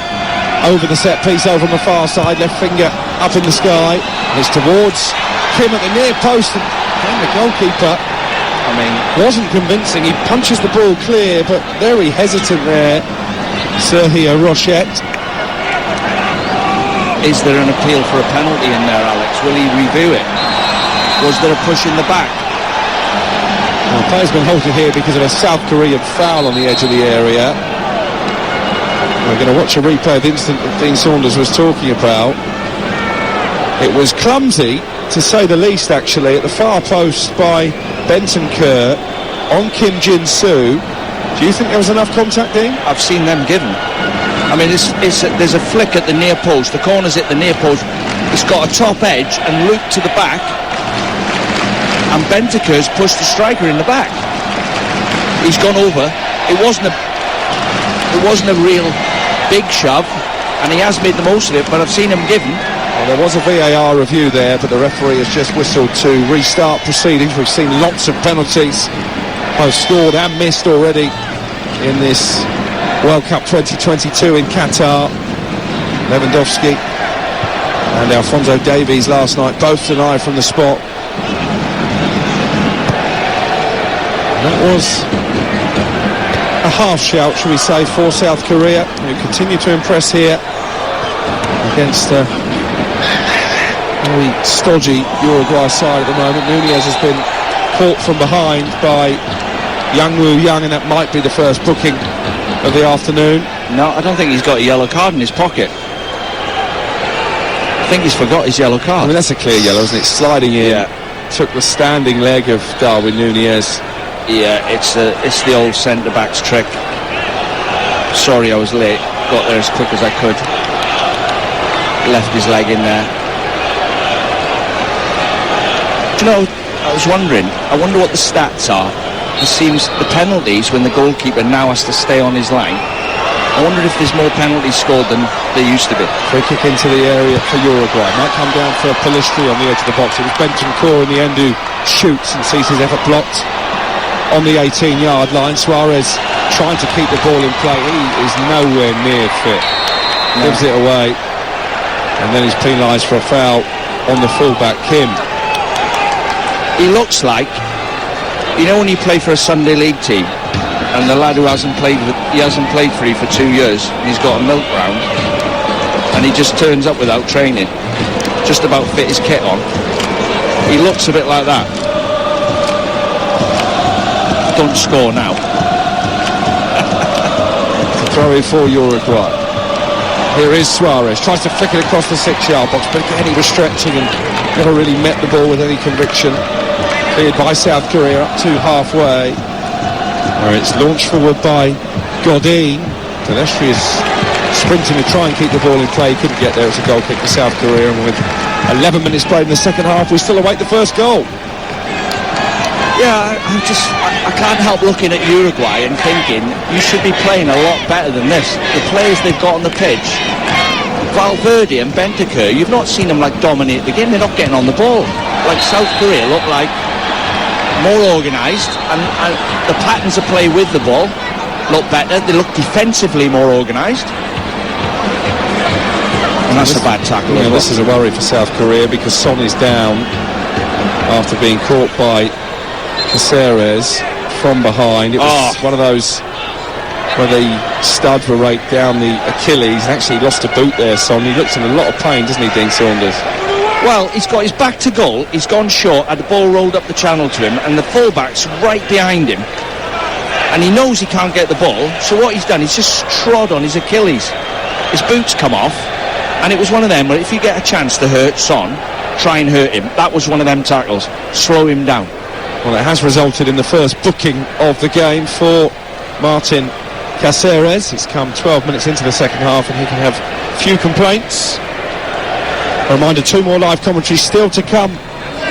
over the set piece over on the far side, left finger up in the sky. And it's towards Kim at the near post, and the goalkeeper, I mean, wasn't convincing. He punches the ball clear, but very hesitant there, Sergio Rochette. Is there an appeal for a penalty in there, Alex? Will he review it? Was there a push in the back? Well, the player's been halted here because of a South Korean foul on the edge of the area. We're going to watch a replay of the incident that Dean Saunders was talking about. It was clumsy, to say the least, actually, at the far post by Benton Kerr on Kim Jin-soo. Do you think there was enough contact, Dean? I've seen them given. I mean, there's a flick at the near post. The corner's at the near post. It's got a top edge and loop to the back. And Bentaker's pushed the striker in the back. He's gone over. It wasn't a real big shove, and he has made the most of it, but I've seen him given. Well, there was a VAR review there, but the referee has just whistled to restart proceedings. We've seen lots of penalties, both scored and missed already in this World Cup 2022 in Qatar. Lewandowski and Alphonso Davies last night both denied from the spot. That was a half shout, shall we say, for South Korea, who continue to impress here against a very stodgy Uruguay side at the moment. Nunez has been caught from behind by Young Woo Young, and that might be the first booking of the afternoon. No, I don't think he's got a yellow card in his pocket. I think he's forgot his yellow card. I mean, that's a clear yellow, isn't it? Sliding in, took the standing leg of Darwin Nunez. Yeah, it's the old centre-back's trick. Sorry I was late. Got there as quick as I could. Left his leg in there. Do you know, I was wondering, I wonder what the stats are. It seems the penalties when the goalkeeper now has to stay on his line. I wonder if there's more penalties scored than there used to be. Free kick into the area for Uruguay. Might come down for Pellistri on the edge of the box. It was Benton Kerr in the end who shoots and sees his effort blocked on the 18-yard line. Suarez trying to keep the ball in play. He is nowhere near fit. Gives it away. And then he's penalised for a foul on the fullback, Kim. He looks like, you know, when you play for a Sunday League team and the lad who hasn't played for you for 2 years, and he's got a milk round, and he just turns up without training, just about fit his kit on. He looks a bit like that. Don't score now. Throw in for Uruguay. Here is Suarez, tries to flick it across the 6-yard box, but again he was stretching and never really met the ball with any conviction. Cleared by South Korea up to halfway. where it's launched forward by Godin. Delestri is sprinting to try and keep the ball in play. Couldn't get there. It's a goal kick for South Korea, and with 11 minutes played in the second half, we still await the first goal. Yeah, I can't help looking at Uruguay and thinking you should be playing a lot better than this. The players they've got on the pitch, Valverde and Bentancur, you've not seen them like dominate the game. They're not getting on the ball. Like South Korea look like more organised, and the patterns of play with the ball look better. They look defensively more organised. And that's a bad tackle. Yeah, this is a worry for South Korea because Son is down after being caught by Caceres from behind. It was one of those where the studs were raked down the Achilles and actually lost a boot there, Son. He looks in a lot of pain, doesn't he, Dean Saunders? Well, he's got his back to goal, he's gone short, had the ball rolled up the channel to him, and the fullback's right behind him. And he knows he can't get the ball, so what he's done, he's just trod on his Achilles. His boots come off, and it was one of them where if you get a chance to hurt Son, try and hurt him. That was one of them tackles. Slow him down. Well, it has resulted in the first booking of the game for Martin Caceres. He's come 12 minutes into the second half and he can have few complaints. A reminder, 2 more live commentaries still to come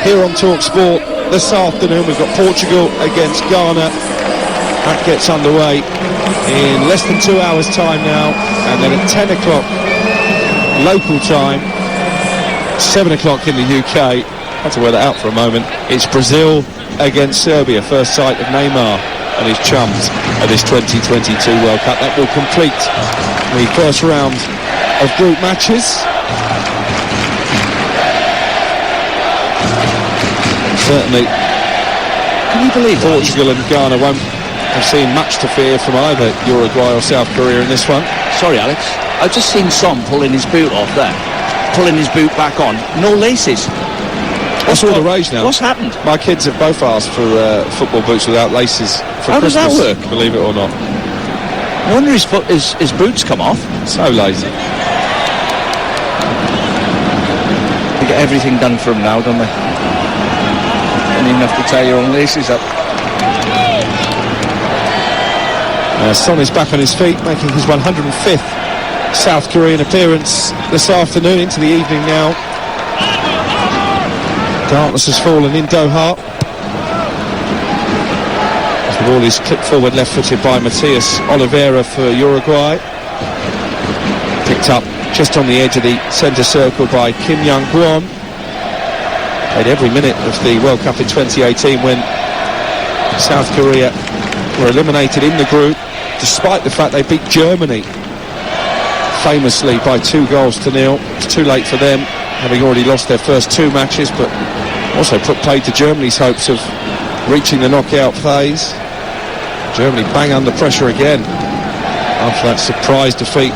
here on TalkSport this afternoon. We've got Portugal against Ghana. That gets underway in less than 2 hours' time now. And then at 10 o'clock local time, 7 o'clock in the UK, had to wear that out for a moment, it's Brazil against Serbia. First sight of Neymar and his chums at this 2022 World Cup. That will complete the first round of group matches. Certainly, can you believe Portugal and Ghana won't have seen much to fear from either Uruguay or South Korea in this one. Sorry, Alex, I've just seen Son pulling his boot off there, pulling his boot back on, no laces. That's all the rage now. What's happened? My kids have both asked for football boots without laces for How Christmas. does that work? Believe it or not. No wonder his boots come off. So lazy. They get everything done for him now, don't they? Don't even have to tie your own laces up. Son is back on his feet, making his 105th South Korean appearance this afternoon, into the evening now. Darkness has fallen in Doha. The ball is clipped forward left-footed by Matias Oliveira for Uruguay. Picked up just on the edge of the centre circle by Kim Young-kwon. Played every minute of the World Cup in 2018 when South Korea were eliminated in the group, despite the fact they beat Germany famously by 2-0. It's too late for them, having already lost their first 2 matches, but also put paid to Germany's hopes of reaching the knockout phase. Germany bang under pressure again after that surprise defeat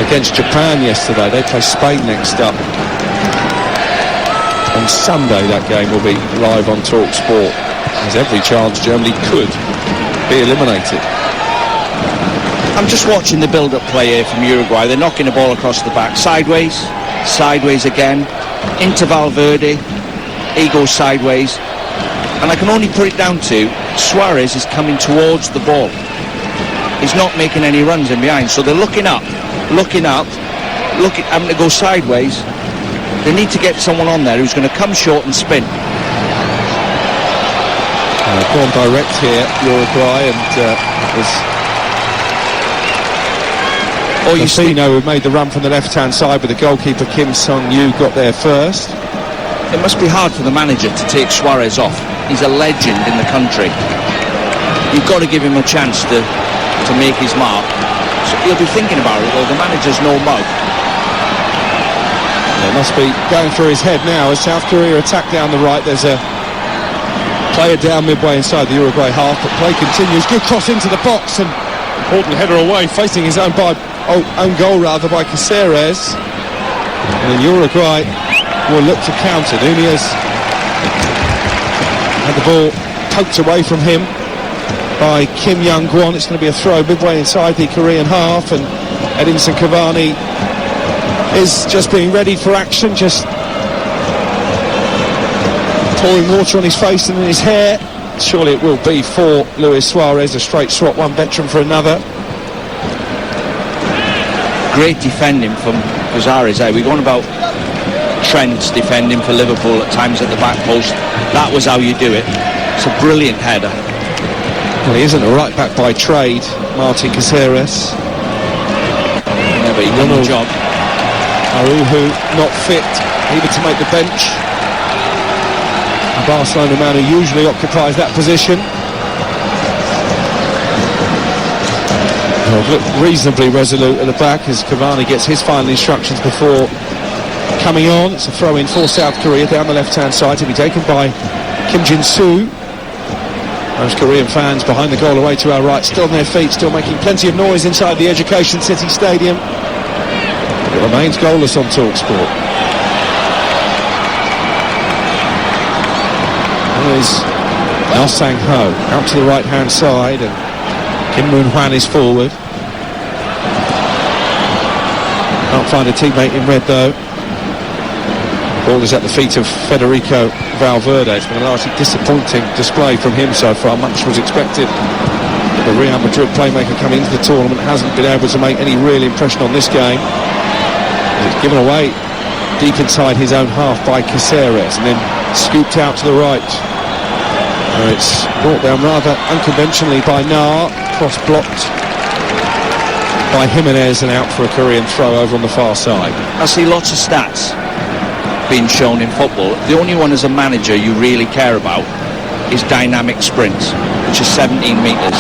against Japan yesterday. They play Spain next up on Sunday. That game will be live on TalkSport. There's every chance Germany could be eliminated. I'm just watching the build-up play here from Uruguay. They're knocking the ball across the back, sideways again, into Valverde. He goes sideways, and I can only put it down to Suarez is coming towards the ball. He's not making any runs in behind, so they're looking up, having to go sideways. They need to get someone on there who's going to come short and spin. Gone direct here, Uruguay, and Fino, who made the run from the left-hand side, but the goalkeeper Kim Sung-yu got there first. It must be hard for the manager to take Suarez off. He's a legend in the country. You've got to give him a chance to make his mark. So he'll be thinking about it, though the manager's no mug. It must be going through his head now as South Korea attack down the right. There's a player down midway inside the Uruguay half, but play continues. Good cross into the box and important header away, facing his own goal by Caceres. And then Uruguay will look to counter. Nunez had the ball poked away from him by Kim Young-kwon. It's going to be a throw midway inside the Korean half, and Edinson Cavani is just being ready for action, just pouring water on his face and in his hair surely it will be for Luis Suarez. A straight swap, one veteran for another. Great defending from Cazares. We're going about Trent's defending for Liverpool at times at the back post. That was how you do it. It's a brilliant header. Well, he isn't a right back by trade, Martin Cazares. Yeah, but he done the job. Aruhu not fit either to make the bench. A Barcelona man who usually occupies that position. Well, looked reasonably resolute at the back as Cavani gets his final instructions before coming on. It's a throw-in for South Korea down the left-hand side to be taken by Kim Jin-soo. Those Korean fans behind the goal away to our right, still on their feet, still making plenty of noise inside the Education City Stadium. It remains goalless on TalkSport. There's Now Sang-ho out to the right-hand side, and Kim Moon-hwan is forward. Can't find a teammate in red though. Ball is at the feet of Federico Valverde. It's been a largely disappointing display from him so far. Much was expected. The Real Madrid playmaker coming into the tournament hasn't been able to make any real impression on this game. It's given away deep inside his own half by Caceres and then scooped out to the right. It's brought down rather unconventionally by Nar, cross blocked by Jimenez and out for a Korean throw over on the far side. I see lots of stats being shown in football. The only one as a manager you really care about is dynamic sprints, which is 17 metres.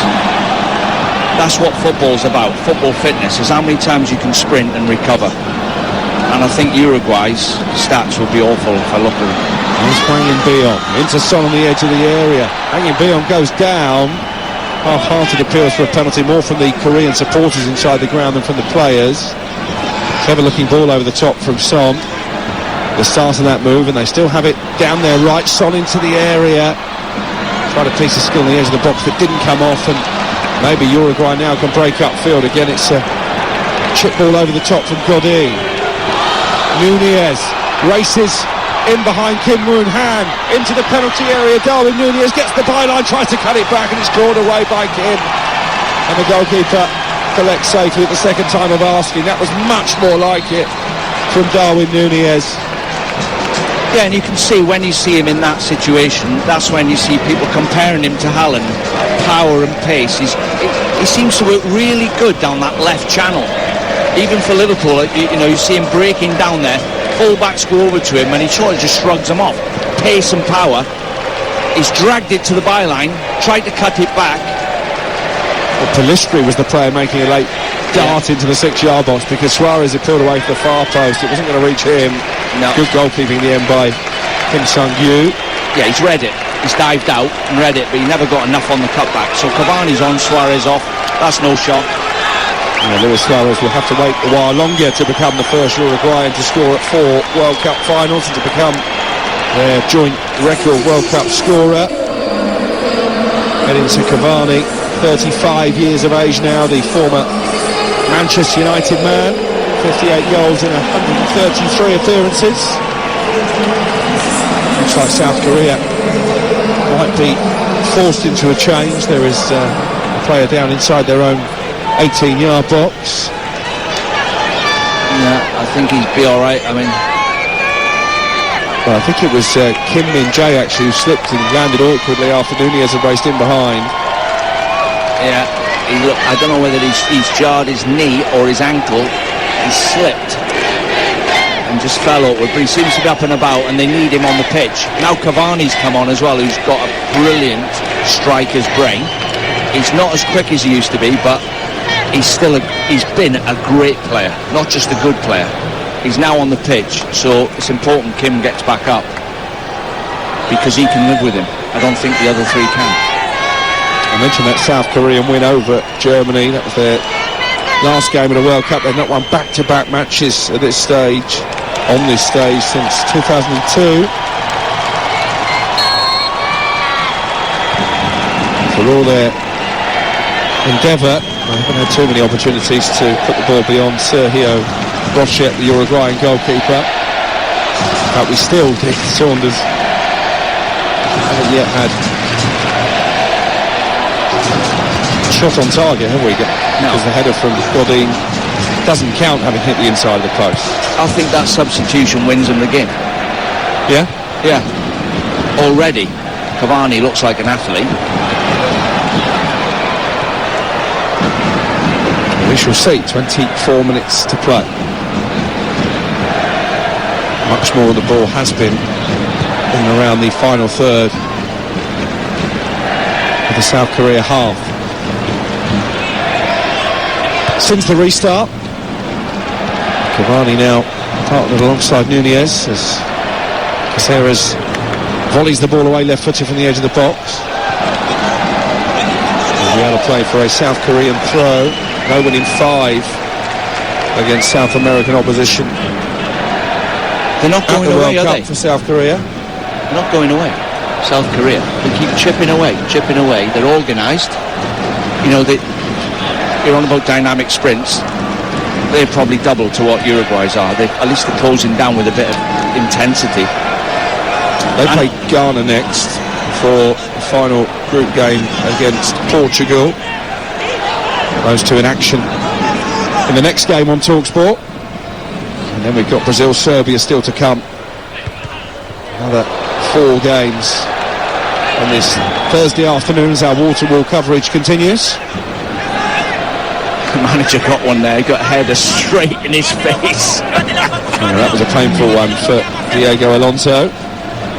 That's what football's about. Football fitness is how many times you can sprint and recover. And I think Uruguay's stats will be awful if I look at them. Here's Hwang In-beom into Son on the edge of the area. Hwang In-beom goes down. Half-hearted appeals for a penalty, more from the Korean supporters inside the ground than from the players. Clever looking ball over the top from Son. The start of that move, and they still have it down their right. Son into the area. Tried a piece of skill on the edge of the box that didn't come off, and maybe Uruguay now can break up field. Again, it's a chip ball over the top from Godin. Nunez races in behind Kim Moon-hwan into the penalty area. Darwin Nunez gets the byline, tries to cut it back, and it's drawn away by Kim. And the goalkeeper collects safely at the second time of asking. That was much more like it from Darwin Nunez. Yeah, and you can see when you see him in that situation, that's when you see people comparing him to Haaland. Power and pace. He seems to work really good down that left channel. Even for Liverpool, you see him breaking down there. Full-backs go over to him and he sort of just shrugs them off. Pace and power. He's dragged it to the byline, tried to cut it back. Well, Pellistri was the player making a late dart into the 6-yard box because Suarez had pulled away for the far post. It wasn't going to reach him. No. Good goalkeeping in the end by Kim Sung-yu. Yeah, he's read it. He's dived out and read it, but he never got enough on the cutback. So Cavani's on, Suarez off. That's no shot. Luis Suarez will have to wait a while longer to become the first Uruguayan to score at 4 World Cup finals and to become their joint record World Cup scorer. Heading to Cavani, 35 years of age now, the former Manchester United man, 58 goals in 133 appearances. Looks like South Korea might be forced into a change. There is a player down inside their own 18-yard box. Yeah, I think he'd be alright. Well, I think it was Kim Min-jae actually who slipped and landed awkwardly after Nunez had raced in behind. Yeah, I don't know whether he's jarred his knee or his ankle. He slipped and just fell awkward, but he seems to be up and about and they need him on the pitch. Now Cavani's come on as well, who's got a brilliant striker's brain. He's not as quick as he used to be, but he's been a great player, not just a good player. He's now on the pitch, so it's important Kim gets back up because he can live with him. I don't think the other three can. I mentioned that South Korean win over Germany. That was their last game of the World Cup. They've not won back-to-back matches at this stage, on this stage, since 2002. For all their endeavour, they haven't had too many opportunities to put the ball beyond Sergio Rochet, the Uruguayan goalkeeper. But we still, Dean Saunders, haven't yet had shot on target, have we? Because the header from Godin doesn't count, having hit the inside of the post. I think that substitution wins them the game. Yeah? Yeah. Already, Cavani looks like an athlete. We shall see. 24 minutes to play. Much more of the ball has been in and around the final third of the South Korea half. Since the restart, Cavani now partnered alongside Nunez as Caceres volleys the ball away left-footed from the edge of the box. We'll be able to play for a South Korean throw. No winning 5 against South American opposition. They're not going away, are they? For South Korea. They're not going away. South Korea. They keep chipping away. They're organised. You know, you're on about dynamic sprints. They're probably double to what Uruguay's are. At least they're closing down with a bit of intensity. They play Ghana next for the final group game against Portugal. Those two in action in the next game on TalkSport. And then we've got Brazil-Serbia still to come. Another 4 games on this Thursday afternoon as our water wall coverage continues. The manager got one there, got a header straight in his face. That was a painful one for Diego Alonso.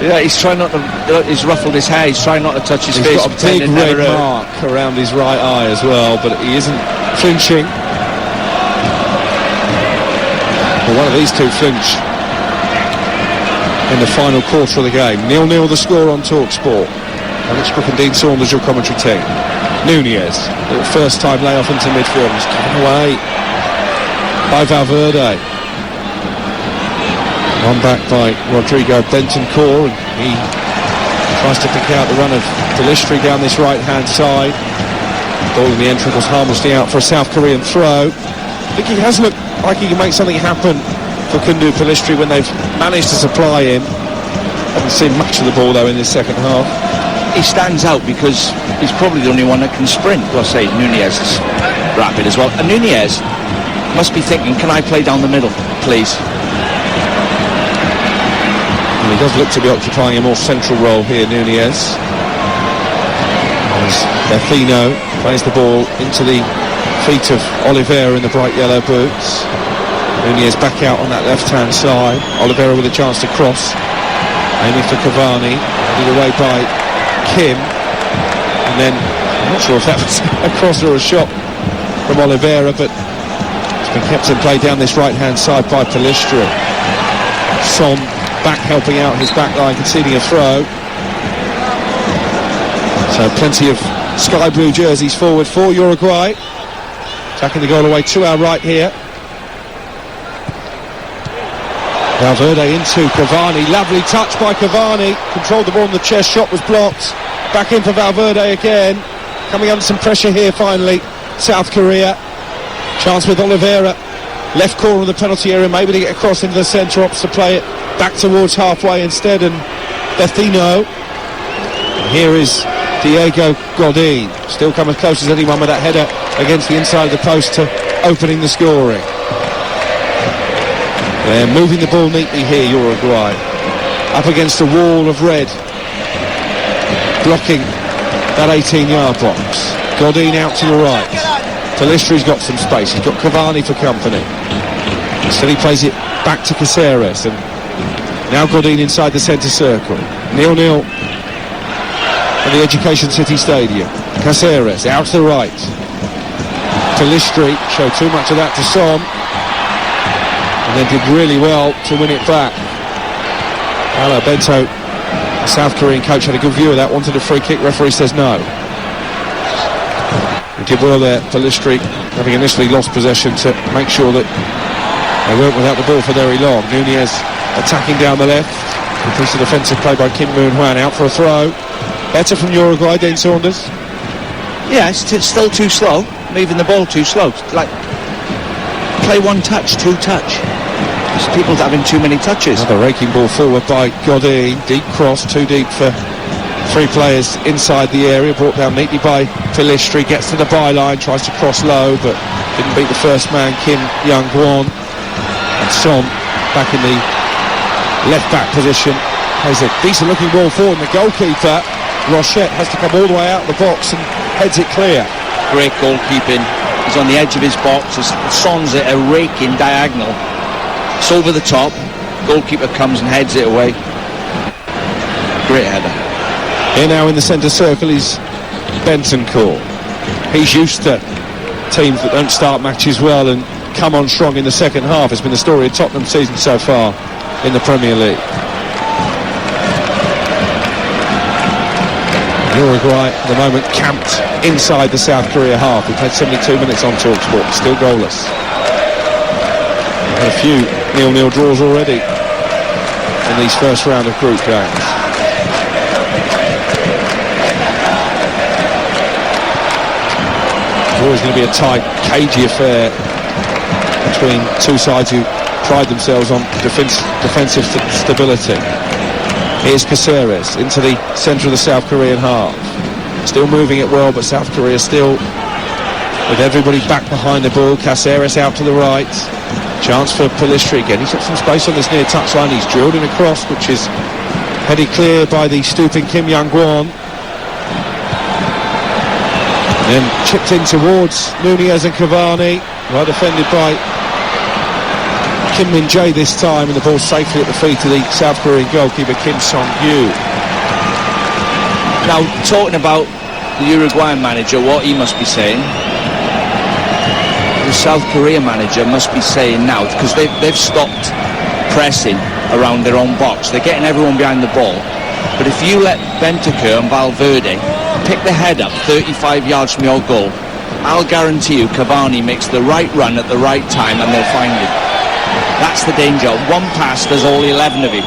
Yeah, he's trying not to. He's ruffled his hair. He's trying not to touch his face. He's got a big red mark around his right eye as well, but he isn't flinching. Well, one of these two flinch in the final quarter of the game. 0-0 the score on TalkSport. Alex Crook and Dean Saunders, your commentary team. Nunez, the first time layoff into midfield, was given away by Valverde. One back by Rodrigo Bentoncourt, and he tries to pick out the run of Delistri down this right-hand side. Ball in the entry was harmlessly out for a South Korean throw. I think he has looked like he can make something happen for Kundu Pelistri when they've managed to supply him. Haven't seen much of the ball though in this second half. He stands out because he's probably the only one that can sprint. Well, say Nunez is rapid as well. And Nunez must be thinking, can I play down the middle, please? And he does look to be occupying a more central role here, Nunez. As Berfino plays the ball into the feet of Oliveira in the bright yellow boots. Nunez back out on that left-hand side. Oliveira with a chance to cross. Aiming for Cavani. Headed away by Kim. And then, I'm not sure if that was a cross or a shot from Oliveira, but it's been kept in play down this right-hand side by Pelistri. Son back helping out his back line, conceding a throw. So plenty of sky blue jerseys forward for Uruguay. Attacking the goal away to our right here. Valverde into Cavani. Lovely touch by Cavani. Controlled the ball on the chest. Shot was blocked. Back in for Valverde again. Coming under some pressure here finally. South Korea. Chance with Oliveira. Left corner of the penalty area. Maybe to get across into the centre. Opts to play it back towards halfway instead. And Berfino. Here is Diego Godin. Still come as close as anyone with that header against the inside of the post to opening the scoring. They're moving the ball neatly here, Uruguay. Up against a wall of red, blocking that 18-yard box. Godin out to the right. Pelistri's got some space. He's got Cavani for company. Instead he plays it back to Caceres, and now Godin inside the centre circle. 0-0 at the Education City Stadium. Caceres out to the right. Pelistri showed too much of that to Son, and then did really well to win it back. Hello, Bento, the South Korean coach, had a good view of that, wanted a free kick, referee says no. He did well there, Pelistri, having initially lost possession, to make sure that they weren't without the ball for very long. Nunez attacking down the left. A piece of defensive play by Kim Moon-Hwan, out for a throw. Better from Uruguay, Dean Saunders. Yeah, it's still too slow, moving the ball too slow. Like, play one touch, two touch. People having too many touches. Another raking ball forward by Godin. Deep cross, too deep for Three players inside the area, brought down neatly by Pilistri, gets to the byline, tries to cross low, but didn't beat the first man, Kim Young-gwon. And Son back in the left-back position. There's a decent-looking ball forward, and the goalkeeper, Rochette, has to come all the way out of the box and heads it clear. Great goalkeeping. He's on the edge of his box. Son's a raking diagonal. It's over the top. Goalkeeper comes and heads it away. Great header. Here now in the centre circle is Bentancur. He's used to teams that don't start matches well and come on strong in the second half. It's been the story of Tottenham's season so far in the Premier League. Uruguay at the moment camped inside the South Korea half. We've had 72 minutes on TalkSport, still goalless. We've had a few 0-0 draws already in these first round of group games. It's always going to be a tight, cagey affair between two sides who pride themselves on defensive stability. Here's Caceres into the centre of the South Korean half. Still moving it well, but South Korea still with everybody back behind the ball. Caceres out to the right. Chance for Pilistri again. He's got some space on this near touchline. He's drilled in a cross, which is headed clear by the stooping Kim Young-gwon. And then chipped in towards Nunez and Cavani. Well defended by Kim Min-jae this time, and the ball safely at the feet of the South Korean goalkeeper Kim Song-yu. Now, talking about the Uruguayan manager, what he must be saying, the South Korea manager must be saying now, because they've stopped pressing around their own box. They're getting everyone behind the ball. But if you let Bentancur and Valverde pick the head up 35 yards from your goal, I'll guarantee you Cavani makes the right run at the right time and they'll find him. That's the danger. One pass, there's all 11 of him.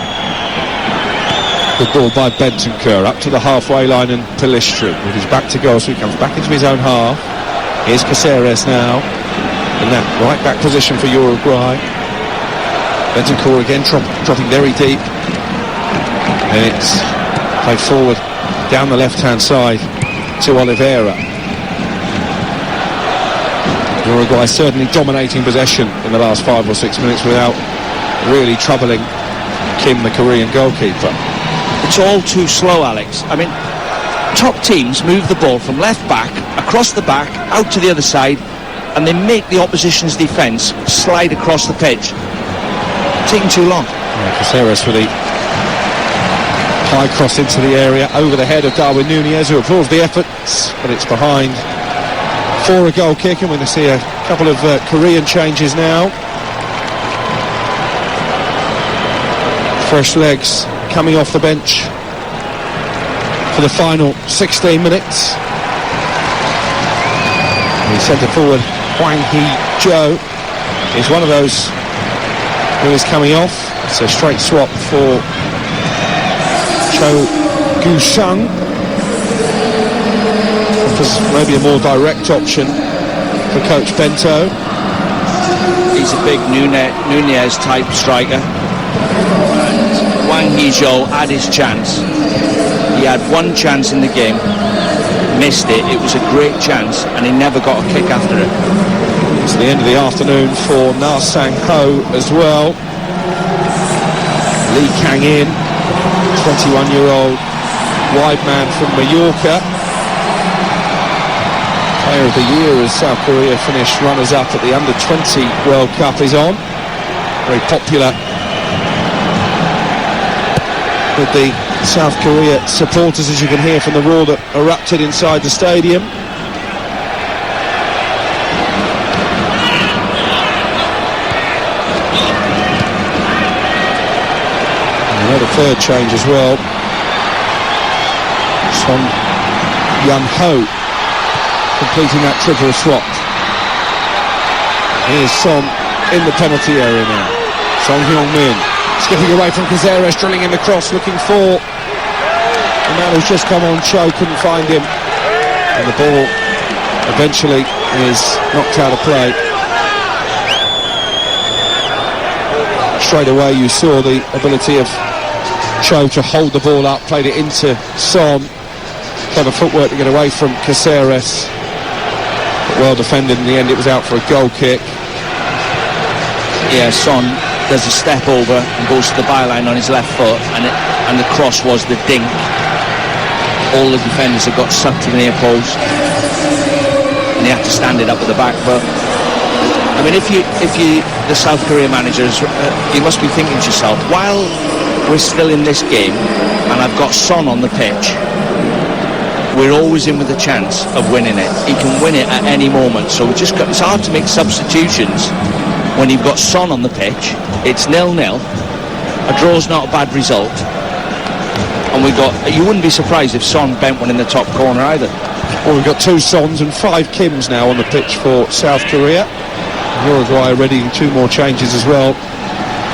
Good ball by Bentancur up to the halfway line, and Pilistri with his back to goal, so he comes back into his own half. Here's Caceres now in that right back position for Uruguay. Bentancur again dropping very deep, and it's played forward down the left hand side to Oliveira. Uruguay certainly dominating possession in the last 5 or 6 minutes without really troubling Kim, the Korean goalkeeper. It's all too slow, Alex. I mean, top teams move the ball from left back, across the back, out to the other side, and they make the opposition's defence slide across the pitch. Taking too long. Caceres with the high cross into the area over the head of Darwin Nunez, who applauds the efforts, but it's behind for a goal kick, and we're going to see a couple of Korean changes now. Fresh legs coming off the bench for the final 16 minutes. The centre forward Hwang Hee-jo is one of those who is coming off. It's a straight swap for Cho Gu-sung. Offers maybe a more direct option for Coach Bento. He's a big Nunez type striker. Hwang Hee-jo had his chance. He had one chance in the game, missed it. It was a great chance, and he never got a kick after it. It's the end of the afternoon for Na Sang-ho as well. Lee Kang-in, 21-year-old wide man from Mallorca. Player of the year as South Korea finished runners-up at the Under-20 World Cup is on. Very popular with the South Korea supporters, as you can hear from the roar that erupted inside the stadium. Another third change as well. Son Yun-ho completing that triple swap. Here's Son in the penalty area now. Song Hyung-min skipping away from Caceres, drilling in the cross, looking for the man who's just come on. Cho couldn't find him, and the ball eventually is knocked out of play. Straight away you saw the ability of Cho to hold the ball up, played it into Son. Clever footwork to get away from Caceres. But well defended in the end, it was out for a goal kick. Yeah, Son does a step over and goes to the byline on his left foot, and the cross was the dink. All the defenders have got sucked to the near post, and he had to stand it up at the back. But I mean, if you the South Korea managers, you must be thinking to yourself, while we're still in this game and I've got Son on the pitch, we're always in with a chance of winning it. He can win it at any moment, so it's hard to make substitutions when you've got Son on the pitch. It's 0-0. A draw's not a bad result, and you wouldn't be surprised if Son bent one in the top corner either. Well, we've got 2 Sons and 5 Kims now on the pitch for South Korea. Uruguay ready 2 more changes as well.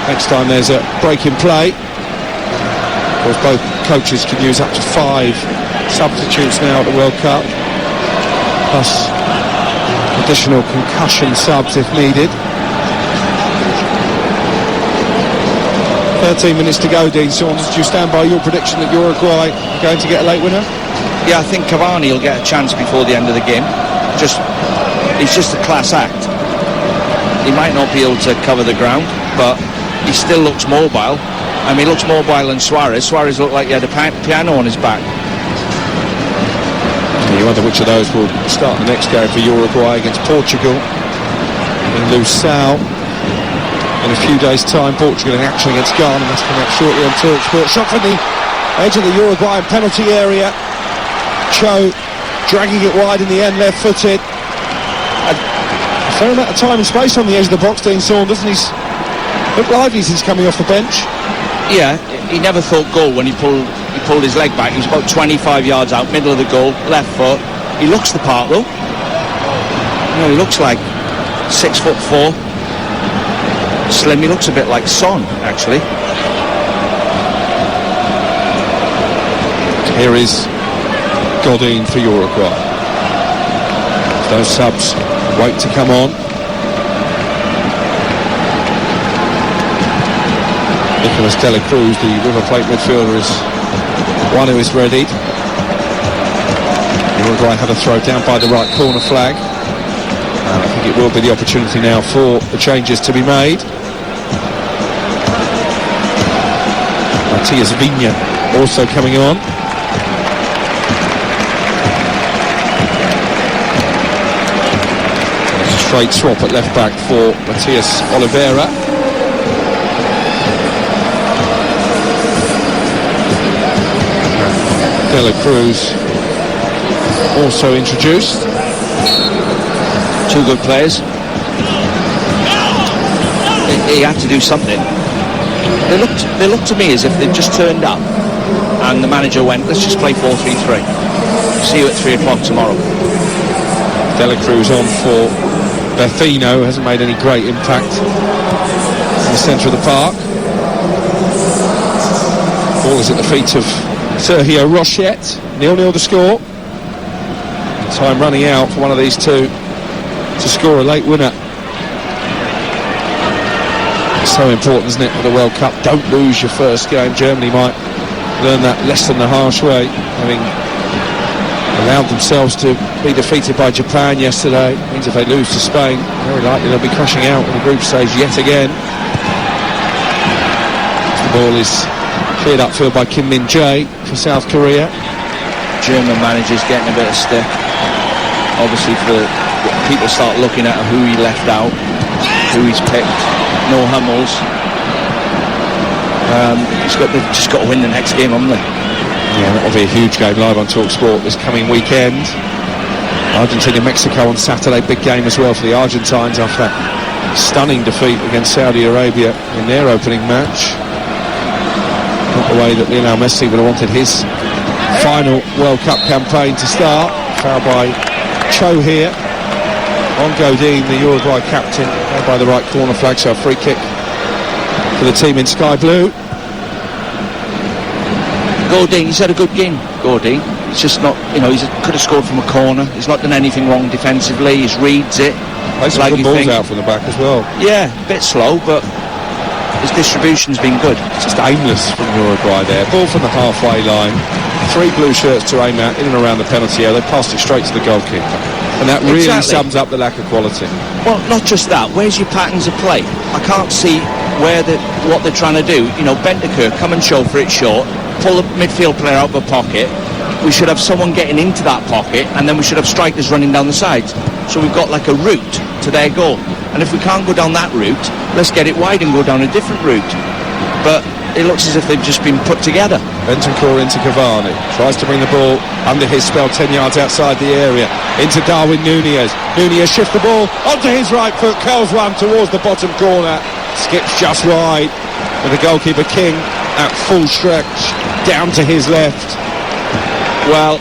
Next time there's a break in play. Of course, both coaches can use up to 5 substitutes now at the World Cup, plus additional concussion subs if needed. 13 minutes to go, Dean Saunders. Do you stand by your prediction that Uruguay are going to get a late winner? Yeah, I think Cavani will get a chance before the end of the game. He's just a class act. He might not be able to cover the ground, but he still looks mobile. I mean, he looks mobile than Suarez. Suarez looked like he had a piano on his back. You wonder which of those will start the next game for Uruguay against Portugal in Lucao. In a few days' time, Portugal in action against Ghana. That's coming up shortly on TalkSport. Shot from the edge of the Uruguayan penalty area. Cho dragging it wide in the end, left-footed. A fair amount of time and space on the edge of the box, Dean Saunders, and he's looked lively since coming off the bench. Yeah, he never thought goal when he pulled his leg back. He was about 25 yards out, middle of the goal, left foot. He looks the part though. He looks like 6'4". Slim. He looks a bit like Son, actually. Here is Godin for Uruguay. Those subs wait to come on. Nicolas de la Cruz, the River Plate midfielder, is one who is ready. Uruguay have a throw down by the right corner flag. I think it will be the opportunity now for the changes to be made. Matias Vigna also coming on. There's a straight swap at left back for Matias Oliveira. De la Cruz also introduced. 2 good players. He had to do something. They looked to me as if they'd just turned up and the manager went, let's just play 4-3-3. See you at 3 o'clock tomorrow. De la Cruz on for Berfino, hasn't made any great impact in the centre of the park. Ball is at the feet of Sergio Rochette. 0-0 the score. Time running out for one of these two to score a late winner. It's so important, isn't it, for the World Cup? Don't lose your first game. Germany might learn that lesson the harsh way, having allowed themselves to be defeated by Japan yesterday. It means if they lose to Spain, very likely they'll be crashing out in the group stage yet again. The ball is cleared upfield by Kim Min-jae for South Korea. German manager's getting a bit of stick. Obviously, people start looking at who he left out, who he's picked. No Hummels. They've just got to win the next game, haven't they? Yeah, that'll be a huge game live on TalkSport this coming weekend. Argentina-Mexico on Saturday, big game as well for the Argentines after that stunning defeat against Saudi Arabia in their opening match. Not the way that Lionel Messi would have wanted his final World Cup campaign to start. Foul by Cho here on Godin, the Uruguay captain, by the right corner flag, so a free kick for the team in sky blue. Godin, he's had a good game. Godin, it's just not, he could have scored from a corner. He's not done anything wrong defensively. He reads it. Plays some good balls out from the back as well. Yeah, a bit slow, but His distribution's been good. Just aimless from Uruguay there. Ball from the halfway line. 3 blue shirts to aim at in and around the penalty area. They passed it straight to the goalkeeper. And that really sums up the lack of quality. Well, not just that. Where's your patterns of play? I can't see what they're trying to do. You know, Bentancur, come and show for it short, pull the midfield player out of a pocket. We should have someone getting into that pocket, and then we should have strikers running down the sides. So we've got like a route to their goal. And if we can't go down that route, let's get it wide and go down a different route. But it looks as if they've just been put together. Bentancur into Cavani. Tries to bring the ball under his spell, 10 yards outside the area. Into Darwin Núñez. Núñez shifts the ball onto his right foot, curls one towards the bottom corner. Skips just wide. With the goalkeeper King at full stretch down to his left. Well,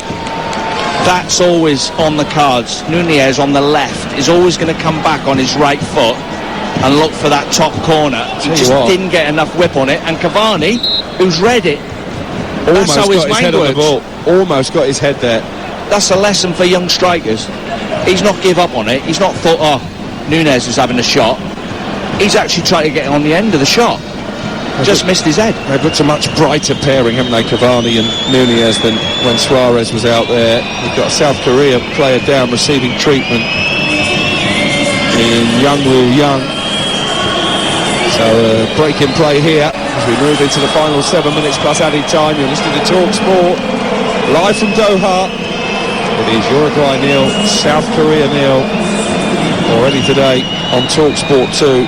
that's always on the cards. Núñez on the left is always going to come back on his right foot and look for that top corner. He just didn't get enough whip on it. And Cavani, who's read it, almost got his head on the ball. Almost got his head there. That's a lesson for young strikers. He's not give up on it. He's not thought, oh, Núñez is having a shot. He's actually trying to get on the end of the shot. Just missed his head. They've looked a much brighter pairing, haven't they, Cavani and Núñez, than when Suarez was out there. We've got a South Korea player down receiving treatment in Young-Woo Young. So break in play here as we move into the final 7 minutes plus added time. You're listening to Talk Sport live from Doha. It is Uruguay 0, South Korea 0. Already today on Talk Sport 2.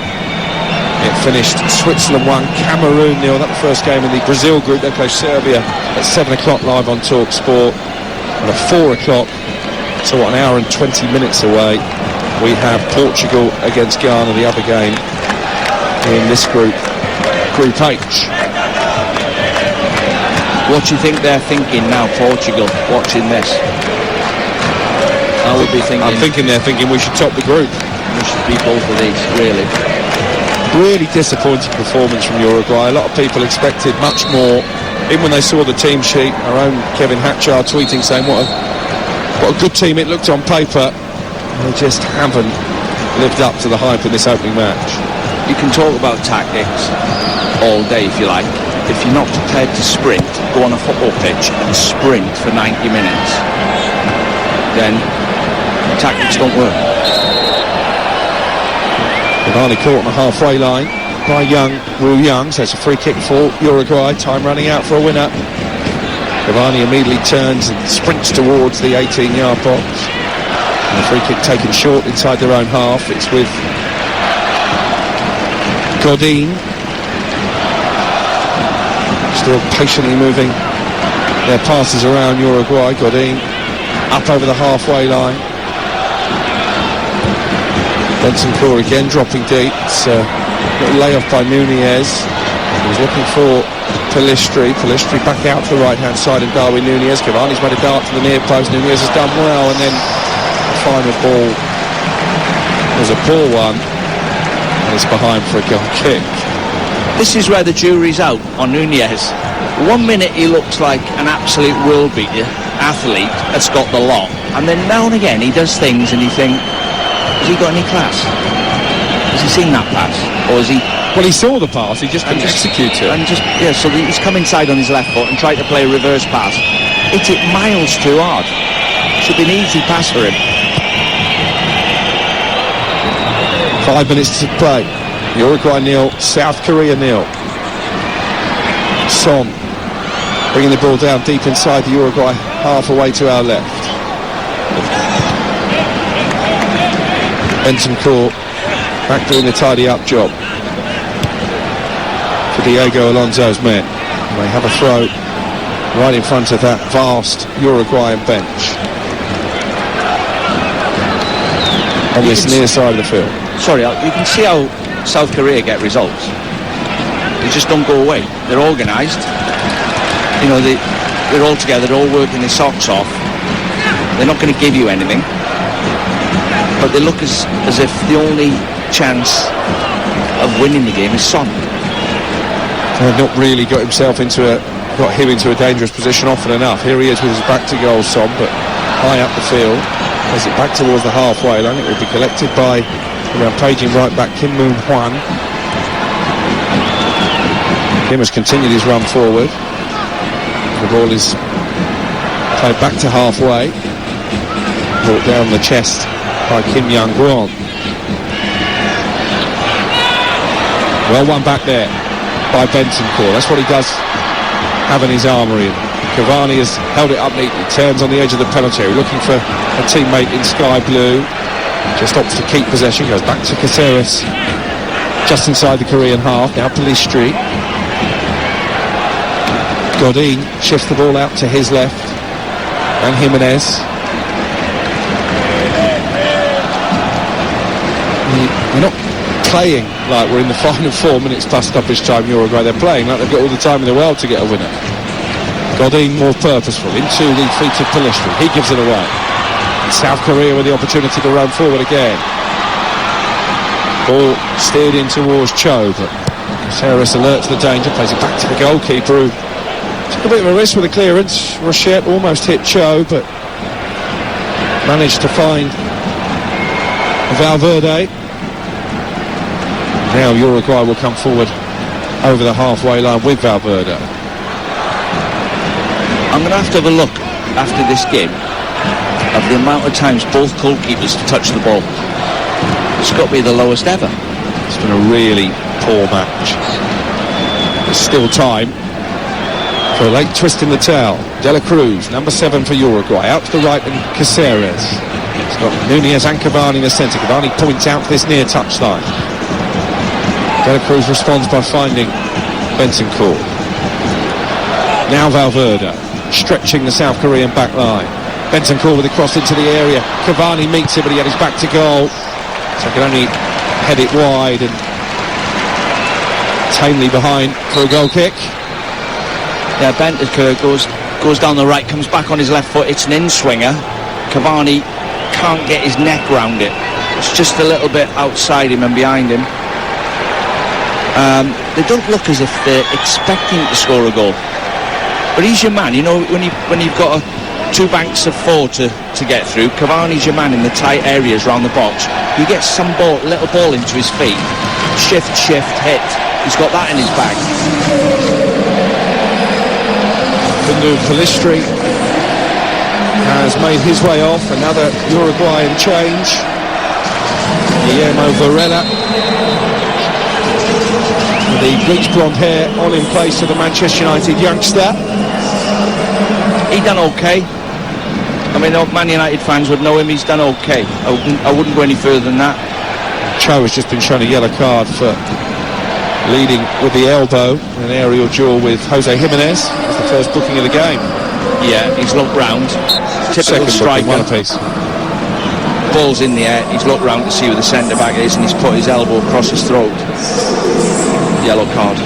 It finished Switzerland 1, Cameroon 0. That was the first game in the Brazil group. They play Serbia at 7 o'clock live on Talk Sport. And at 4 o'clock, so what, an hour and 20 minutes away, we have Portugal against Ghana, the other game in this group, Group H. What do you think they're thinking now, Portugal, watching this? I would be thinking... I'm thinking they're thinking we should top the group. We should beat both of these, really. Really disappointing performance from Uruguay. A lot of people expected much more. Even when they saw the team sheet, our own Kevin Hatchard tweeting saying what a good team it looked on paper. They just haven't lived up to the hype in this opening match. You can talk about tactics all day if you like. If you're not prepared to sprint, go on a football pitch and sprint for 90 minutes, then tactics don't work. Cavani caught on the halfway line by Young-Woo Young, so it's a free kick for Uruguay. Time running out for a winner. Cavani immediately turns and sprints towards the 18-yard box. And the free kick taken short inside their own half. It's with Godin. Still patiently moving their passes around Uruguay. Godin up over the halfway line. Bentancur again dropping deep. It's a little layoff by Núñez. He's looking for Pellistri. Pellistri back out to the right hand side of Darwin Núñez. Cavani's made a dart to the near post. Núñez has done well, and then the final ball was a poor one, and it's behind for a goal kick. This is where the jury's out on Núñez. 1 minute he looks like an absolute world beater athlete that's got the lot, and then now and again he does things and you think, has he got any class? Has he seen that pass? Or is he... Well, he saw the pass, he just couldn't execute it. So he's come inside on his left foot and tried to play a reverse pass. Hit it miles too hard. Should be an easy pass for him. 5 minutes to play. Uruguay 0, South Korea 0. Son bringing the ball down deep inside the Uruguay half away to our left. Bentancur back doing the tidy up job for Diego Alonso's men. And they have a throw right in front of that vast Uruguayan bench on this near side of the field. Sorry, you can see how South Korea get results. They just don't go away. They're organised. You know, they're all together, they're all working their socks off. They're not going to give you anything. But they look as if the only chance of winning the game is Son. They've not really got him into a dangerous position often enough. Here he is with his back to goal, Son, but high up the field. Plays it back towards the halfway line. It will be collected by the rampaging right back Kim Moon Hwan. Kim has continued his run forward. The ball is played back to halfway. Brought down the chest by Kim Young-gwon. Well won back there by Bentancur. That's what he does have in his armoury. Cavani has held it up neatly, turns on the edge of the penalty area, looking for a teammate in sky blue. Just opts to keep possession, goes back to Caceres, just inside the Korean half. Now Pelistri. Godin shifts the ball out to his left, and Jimenez. We're not playing like we're in the final 4 minutes plus stoppage time Uruguay. They're playing like they've got all the time in the world to get a winner. Godin more purposeful into the feet of Pelistri. He gives it away. And South Korea with the opportunity to run forward again. Ball steered in towards Cho, but Caceres alerts the danger, plays it back to the goalkeeper, who took a bit of a risk with the clearance. Rochette almost hit Cho, but managed to find Valverde. Now Uruguay will come forward over the halfway line with Valverde. I'm going to have a look after this game of the amount of times both goalkeepers touch the ball. It's got to be the lowest ever. It's been a really poor match. There's still time for a late twist in the towel. De La Cruz, number 7 for Uruguay, out to the right, and Caceres. It's got Nunez and Cavani in the centre. Cavani points out to this near touchline. De La Cruz responds by finding Bentancur. Now Valverde, stretching the South Korean back line. Bentancur with a cross into the area. Cavani meets it, but he had his back to goal, so he can only head it wide and tamely behind for a goal kick. Yeah, Bentancur goes down the right, comes back on his left foot. It's an in-swinger. Cavani can't get his neck round it. It's just a little bit outside him and behind him. They don't look as if they're expecting to score a goal. But he's your man, you know, when you've got two banks of 4 to get through. Cavani's your man in the tight areas around the box. He gets some little ball into his feet. Shift, hit. He's got that in his bag. Pelistri has made his way off. Another Uruguayan change. Guillermo Varela, with the bleach blonde hair, on in place of the Manchester United youngster. He done okay. I mean, Man United fans would know him. He's done okay. I wouldn't go any further than that. Cho has just been shown a yellow card for leading with the elbow in an aerial duel with Jose Jimenez. That's the first booking of the game. Yeah, he's looked round. Typical striker. One apiece. Ball's in the air. He's looked round to see where the centre back is, and he's put his elbow across his throat. Yellow card.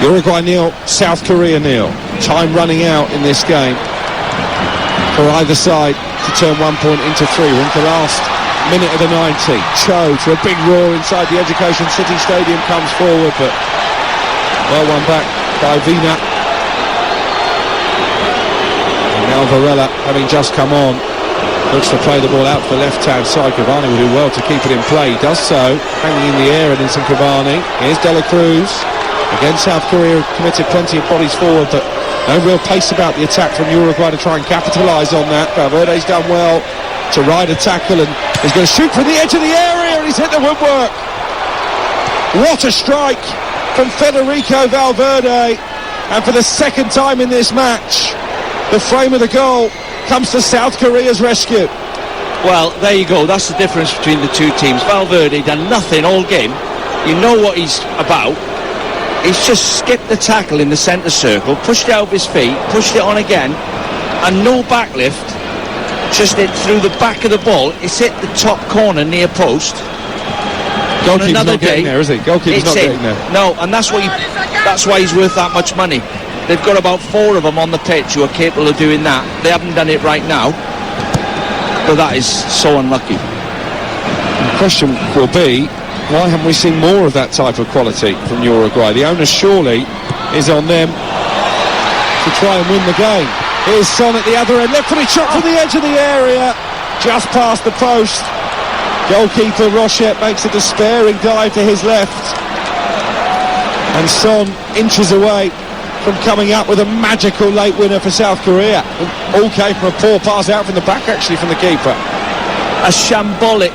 Uruguay 0, South Korea 0. Time running out in this game for either side to turn 1 point into 3. We're into the last minute of the 90. Cho to a big roar inside the Education City Stadium, comes forward, but well won back by Vina. And now Varela, having just come on, looks to play the ball out to the left-hand side. Cavani will do well to keep it in play. He does so, hanging in the air, and Edinson Cavani. Here's De La Cruz. Again, South Korea committed plenty of bodies forward, but no real pace about the attack from Uruguay to try and capitalise on that. Valverde's done well to ride a tackle, and he's going to shoot from the edge of the area, and he's hit the woodwork. What a strike from Federico Valverde, and for the second time in this match, the frame of the goal comes to South Korea's rescue. Well, there you go. That's the difference between the two teams. Valverde done nothing all game. You know what he's about. He's just skipped the tackle in the centre circle, pushed it out of his feet, pushed it on again, and no backlift. Just it through the back of the ball. It's hit the top corner near post. Goalkeeper's not getting there, is he? Goalkeeper's not getting there. No, and that's why he's worth that much money. They've got about 4 of them on the pitch who are capable of doing that. They haven't done it right now, but that is so unlucky. The question will be, why haven't we seen more of that type of quality from Uruguay? The onus surely is on them to try and win the game. Here's Son at the other end, left-footed shot from the edge of the area, just past the post. Goalkeeper Rochette makes a despairing dive to his left. And Son inches away from coming up with a magical late winner for South Korea. All came from a poor pass out from the back, actually, from the keeper. A shambolic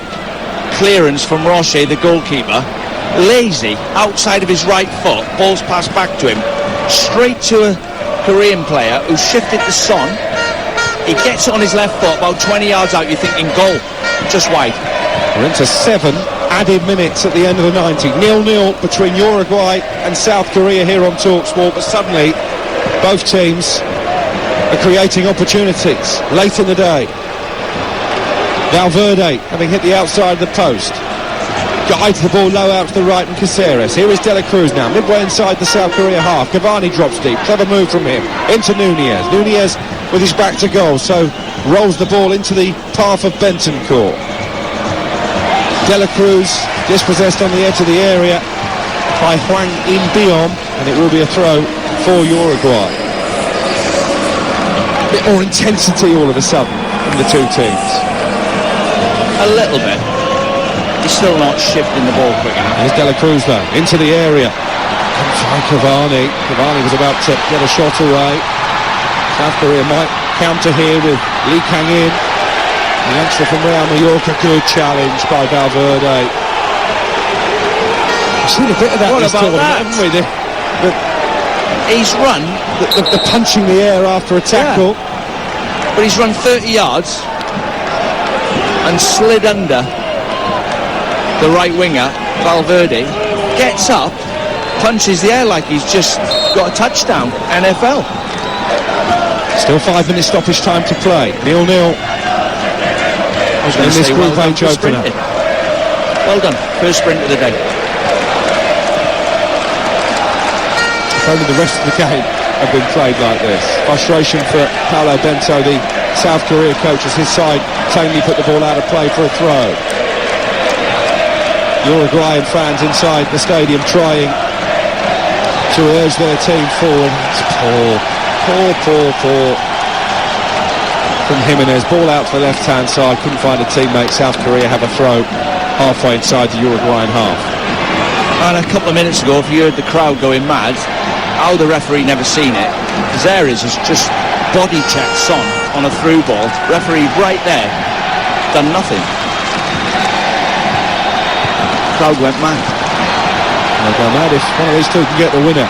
clearance from Roche, the goalkeeper. Lazy, outside of his right foot. Ball's passed back to him. Straight to a Korean player who shifted to Son. He gets it on his left foot, about 20 yards out. You're thinking goal, just wide. We're into 7 added minutes at the end of the 90. 0-0 between Uruguay and South Korea here on TalkSport, but suddenly both teams are creating opportunities late in the day. Valverde having hit the outside of the post, guides the ball low out to the right, and Caceres. Here is De La Cruz now, midway inside the South Korea half. Cavani drops deep, clever move from him, into Nunez. Nunez with his back to goal, so rolls the ball into the path of Bentancur. De La Cruz dispossessed on the edge of the area by Hwang In-beom, and it will be a throw for Uruguay. A bit more intensity all of a sudden from the two teams. A little bit. He's still not shifting the ball quick enough. Here's De La Cruz though, into the area. Comes by Cavani. Cavani was about to get a shot away. South Korea might counter here with Lee Kang-in. The youngster from Real Mallorca, good challenge by Valverde. We've seen a bit of that What this about tournament, that? haven't we? He's run, The punching the air after a tackle. but he's run 30 yards and slid under the right winger, Valverde, gets up, punches the air like he's just got a touchdown. NFL. Still 5 minutes stoppage time to play. 0-0. I was going to say, well done for sprinting. Well done, first sprint of the day. If only the rest of the game had been played like this. Frustration for Paulo Bento, the South Korea coach, as his side tamely put the ball out of play for a throw. Uruguayan fans inside the stadium trying to urge their team forward. It's poor from Jimenez. Ball out to the left-hand side, couldn't find a teammate. South Korea have a throw halfway inside the Uruguayan half. And a couple of minutes ago, if you heard the crowd going mad, how the referee never seen it. Caceres has just body checked Son on a through ball. Referee right there, done nothing. Crowd went mad. They'll go mad if one of these two can get the winner.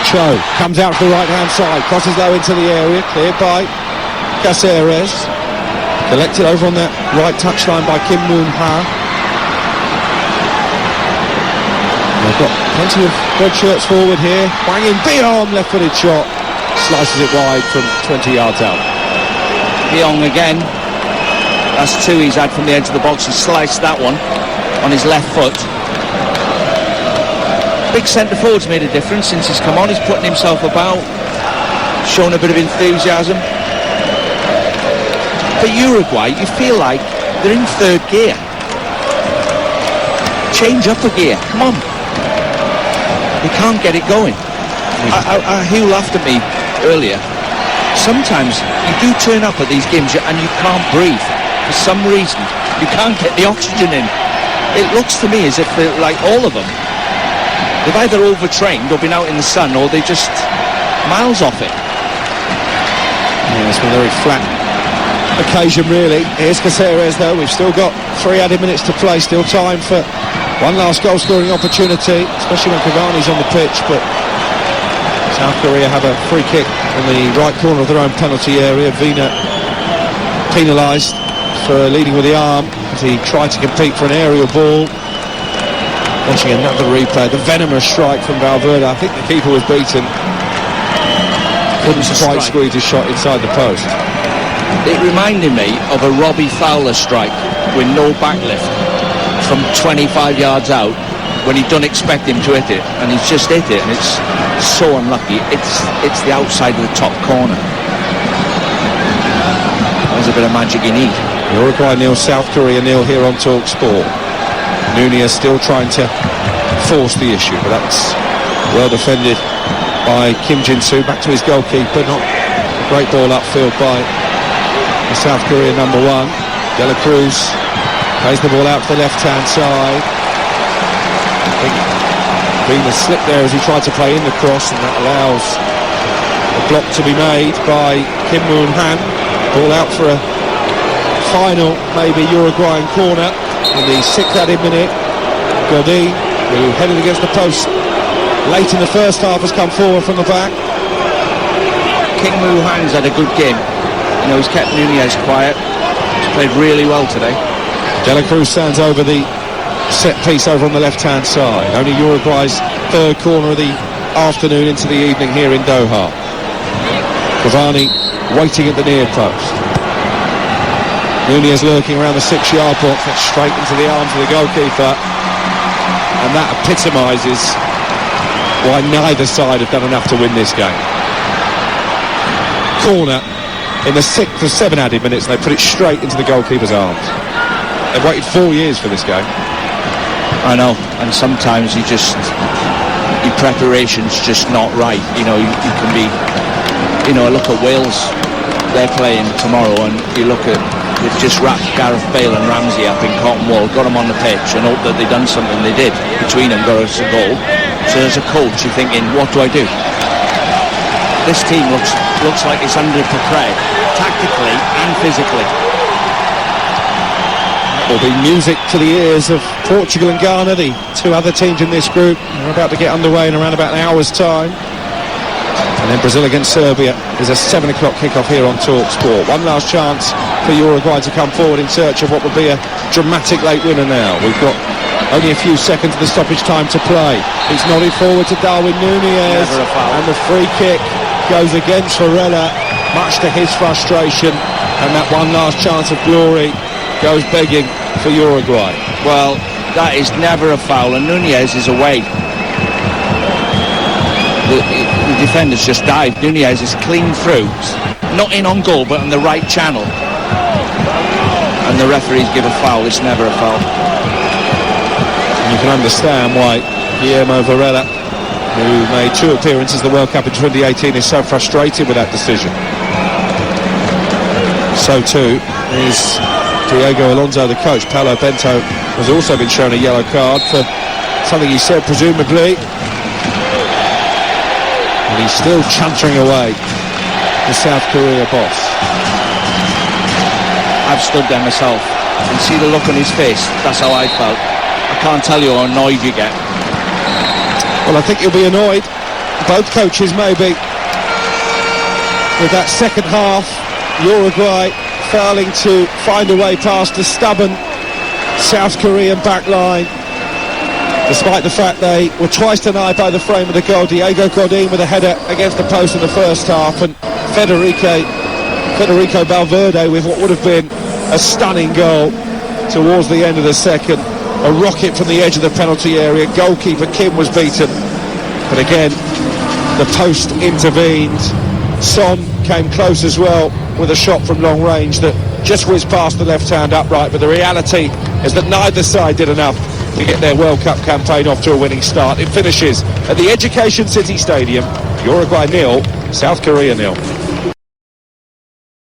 Cho comes out to the right-hand side, crosses low into the area, cleared by Caceres. Collected over on that right touchline by Kim Moon-ha. They've got plenty of red shirts forward here. Hwang In-beom, left-footed shot, slices it wide from 20 yards out. Young again. That's two he's had from the edge of the box. He sliced that one on his left foot. Big centre forward's made a difference since he's come on. He's putting himself about, showing a bit of enthusiasm. For Uruguay, you feel like they're in third gear. Change up a gear, come on. They can't get it going. Hugh laughed at me earlier. Sometimes you do turn up at these games and you can't breathe. For some reason, you can't get the oxygen in. It looks to me as if they're like all of them. They've either overtrained or been out in the sun, or they're just miles off it. Yeah, it's been a very flat occasion, really. Here's Caceres, though. We've still got 3 added minutes to play. Still time for one last goal-scoring opportunity, especially when Cavani's on the pitch. But South Korea have a free kick on the right corner of their own penalty area. Vina penalised for leading with the arm as he tried to compete for an aerial ball. Watching another replay, the venomous strike from Valverde. I think the keeper was beaten. Couldn't quite squeeze his shot inside the post. It reminded me of a Robbie Fowler strike with no backlift from 25 yards out when he don't expect him to hit it, and he's just hit it, and it's so unlucky. It's the outside of the top corner. There's a bit of magic you need. Uruguay 0, South Korea 0 here on TalkSport. Nunez still trying to force the issue, but that's well defended by Kim Jin-soo. Back to his goalkeeper, not a great ball upfield by the South Korea number 1. De La Cruz plays the ball out to the left-hand side. I think Being a slip there as he tried to play in the cross, and that allows a block to be made by Kim Moon-han. Ball out for a final, maybe Uruguayan corner in the 6th added minute. Godin, who headed against the post late in the first half, has come forward from the back. King Moon-han's had a good game. You know, he's kept Nunez quiet. He's played really well today. De La Cruz stands over the set piece over on the left-hand side. Only Uruguay's third corner of the afternoon into the evening here in Doha. Cavani waiting at the near post. Nunez lurking around the 6-yard box, that's straight into the arms of the goalkeeper, and that epitomises why neither side have done enough to win this game. Corner in the 6th of 7 added minutes, and they put it straight into the goalkeeper's arms. They've waited 4 years for this game. I know, and sometimes your preparation's just not right. You know, you can be, you know, I look at Wales, they're playing tomorrow, and you look at, they've just wrapped Gareth Bale and Ramsey up in cotton wool, got them on the pitch and hope that they've done something. They did. Between them got us a goal. So as a coach, you're thinking, what do I do? This team looks like it's under-prepared, tactically and physically. Will be music to the ears of Portugal and Ghana, the two other teams in this group. They're about to get underway in around about an hour's time. And then Brazil against Serbia is a 7 o'clock kickoff here on TalkSport. One last chance for Uruguay to come forward in search of what would be a dramatic late winner now. We've got only a few seconds of the stoppage time to play. He's nodded forward to Darwin Nunez, and the free kick goes against Varela, much to his frustration, and that one last chance of glory goes begging for Uruguay. Well, that is never a foul, and Nunez is away. The defender's just dived. Nunez is clean through, not in on goal, but on the right channel. And the referees give a foul. It's never a foul. And you can understand why Guillermo Varela, who made 2 appearances at the World Cup in 2018, is so frustrated with that decision. So too is Diego Alonso, the coach. Paulo Bento has also been shown a yellow card for something he said, presumably. And he's still chuntering away, the South Korea boss. I've stood there myself and see the look on his face. That's how I felt. I can't tell you how annoyed you get. Well, I think you'll be annoyed, both coaches maybe, with that second half. Uruguay failing to find a way past the stubborn South Korean back line, despite the fact they were twice denied by the frame of the goal. Diego Godin with a header against the post in the first half, and Federico Valverde with what would have been a stunning goal towards the end of the second. A rocket from the edge of the penalty area. Goalkeeper Kim was beaten, but again the post intervened. Son came close as well with a shot from long range that just whizzed past the left-hand upright, but the reality is that neither side did enough to get their World Cup campaign off to a winning start. It finishes at the Education City Stadium, Uruguay 0, South Korea 0.